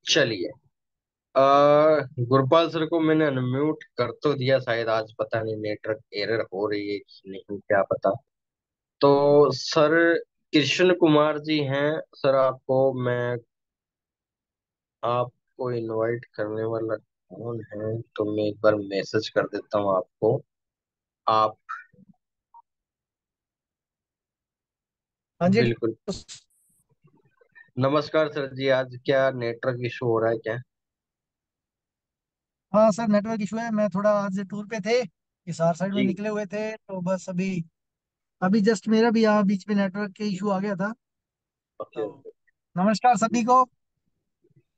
चलिए। गुरपाल सर को मैंने अनम्यूट कर तो दिया, शायद आज पता नहीं नेटवर्क एरर हो रही है कि नहीं, क्या पता। तो सर कृष्ण कुमार जी हैं। सर आपको मैं, आपको इनवाइट करने वाला कौन है, तो मैं एक बार मैसेज कर देता हूँ आपको। आप हाँ जी। बिल्कुल। नमस्कार सर जी, आज क्या नेटवर्क इशू हो रहा है क्या? हाँ सर, नेटवर्क इशू है। मैं थोड़ा आज टूर पे थे, हिसार साइड में जी। निकले हुए थे, तो बस अभी अभी जस्ट मेरा भी यहाँ बीच में नेटवर्क के इशू आ गया था। ओके, तो ओके। नमस्कार सभी को।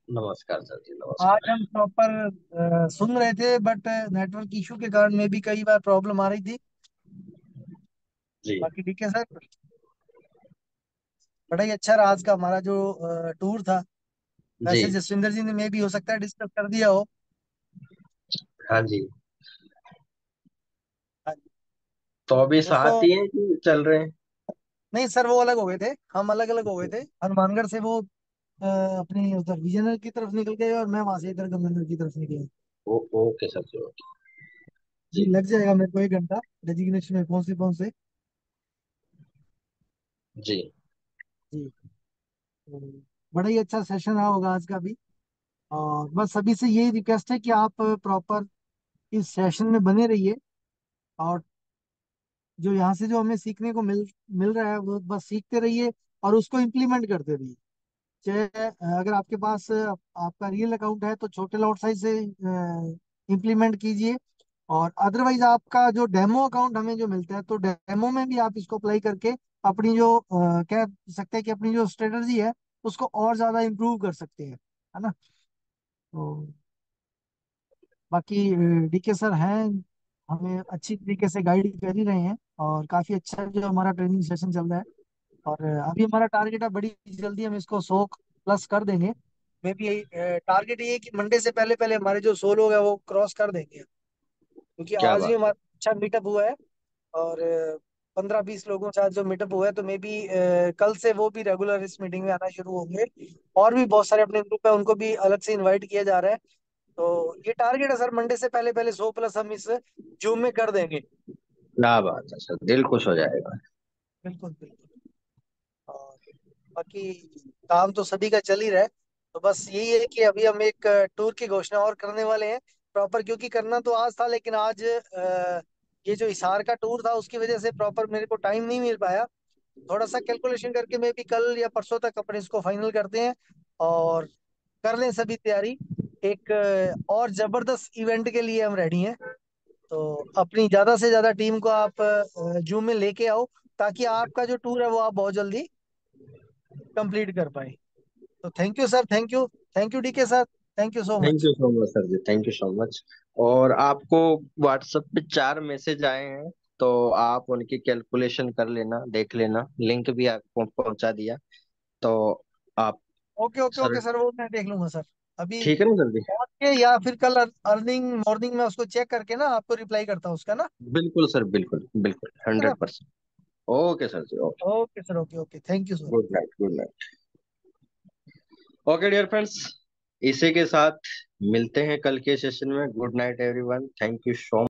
नमस्कार सर जी, आज नमस्कार। हम प्रॉपर सुन रहे थे, बट नेटवर्क इशू के कारण में भी कई बार प्रॉब्लम आ रही थी। जी। बाकी ठीक है सर। बड़ा ही अच्छा रहा आज का हमारा जो टूर था। जी। वैसे जसविंदर जी ने मे भी हो सकता है डिस्कस कर दिया हो। हाँ जी। हाँ जी। तो अभी साथ दोस्तों, ही हैं कि चल रहे हैं? नहीं सर, वो अलग हो गए थे, हम अलग अलग हो गए थे। हनुमानगढ़ से वो अपनी उधर विजयनगर की तरफ निकल गए, और मैं वहां से इधर गंगानगर की तरफ निकला। Okay sir ji, okay. जी, जी। लग जाएगा मेरे को 1 घंटा डेजिग्नेशन में पहुंचते पहुंचते। जी। जी। तो बड़ा ही अच्छा सेशन रहा होगा आज का भी। और बस सभी से यही रिक्वेस्ट है कि आप प्रॉपर इस सेशन में बने रहिए, और जो यहाँ से जो हमें सीखने को मिल मिल रहा है वो बस सीखते रहिए, और उसको इम्प्लीमेंट करते रहिए। चाहे अगर आपके पास आपका रियल अकाउंट है तो छोटे लॉट साइज से इम्प्लीमेंट कीजिए। और अदरवाइज आपका जो डेमो अकाउंट हमें जो मिलता है, तो डेमो में भी आप इसको अप्लाई करके अपनी जो कह सकते हैं कि अपनी जो स्ट्रेटजी है उसको और ज्यादा इम्प्रूव कर सकते हैं, है ना। तो बाकी डीके सर हैं, हमें अच्छी तरीके से गाइड कर ही रहे हैं, और काफी अच्छा जो हमारा ट्रेनिंग सेशन चल रहा है। और अभी हमारा टारगेट है बड़ी जल्दी हम इसको 100 प्लस कर देंगे। मे बी टारगेट ये है कि मंडे से पहले पहले हमारे जो 100 लोग हैं वो क्रॉस कर देंगे, क्योंकि क्या आज भी बात है। हमारा अच्छा मीटअप हुआ है। और 15-20 लोगों के साथ जो मीटअप हुआ है, तो मे बी कल से वो भी रेगुलर इस मीटिंग में आना शुरू होंगे। और भी बहुत सारे अपने ग्रुप है, उनको भी अलग से इनवाइट किया जा रहा है। तो ये टारगेट है सर, मंडे से पहले पहले 100 प्लस हम इस जूम में कर देंगे। क्या बात है सर, दिल खुश हो जाएगा। बिल्कुल बिल्कुल। और बाकी काम तो सभी का चल ही रहा है। तो बस यही है कि अभी हम एक टूर की घोषणा और करने वाले हैं प्रॉपर, क्योंकि करना तो आज था, लेकिन आज ये जो हिसार का टूर था उसकी वजह से प्रॉपर मेरे को टाइम नहीं मिल पाया। थोड़ा सा कैलकुलेशन करके मैं भी कल या परसों तक अपने इसको फाइनल करते हैं, और कर लें सभी तैयारी। एक और जबरदस्त इवेंट के लिए हम रेडी हैं। तो अपनी ज्यादा से ज्यादा टीम को आप जूम में लेके आओ, ताकि आपका जो टूर है वो आप बहुत जल्दी कंप्लीट कर पाए। तो thank you sir, thank you DK sir, thank you so thank much. You so much sir ji, thank you so much. और आपको व्हाट्सएप पे 4 मैसेज आए हैं, तो आप उनकी कैलकुलेशन कर लेना, देख लेना, लिंक भी आपको पहुंचा दिया। तो आप okay okay sir, okay sir, वो मैं देख लूंगा सर। अभी ठीक है ना सर जी? पहुंच के या फिर कल अर्निंग मॉर्निंग में उसको चेक करके ना आपको रिप्लाई करता हूँ उसका ना। बिल्कुल सर, बिल्कुल बिल्कुल, है ना। 100%। Okay sir ji, okay. Okay sir, okay okay, thank you sir. Good night, good night. Okay dear friends, इसी के साथ मिलते हैं कल के सेशन में। Good night everyone, thank you so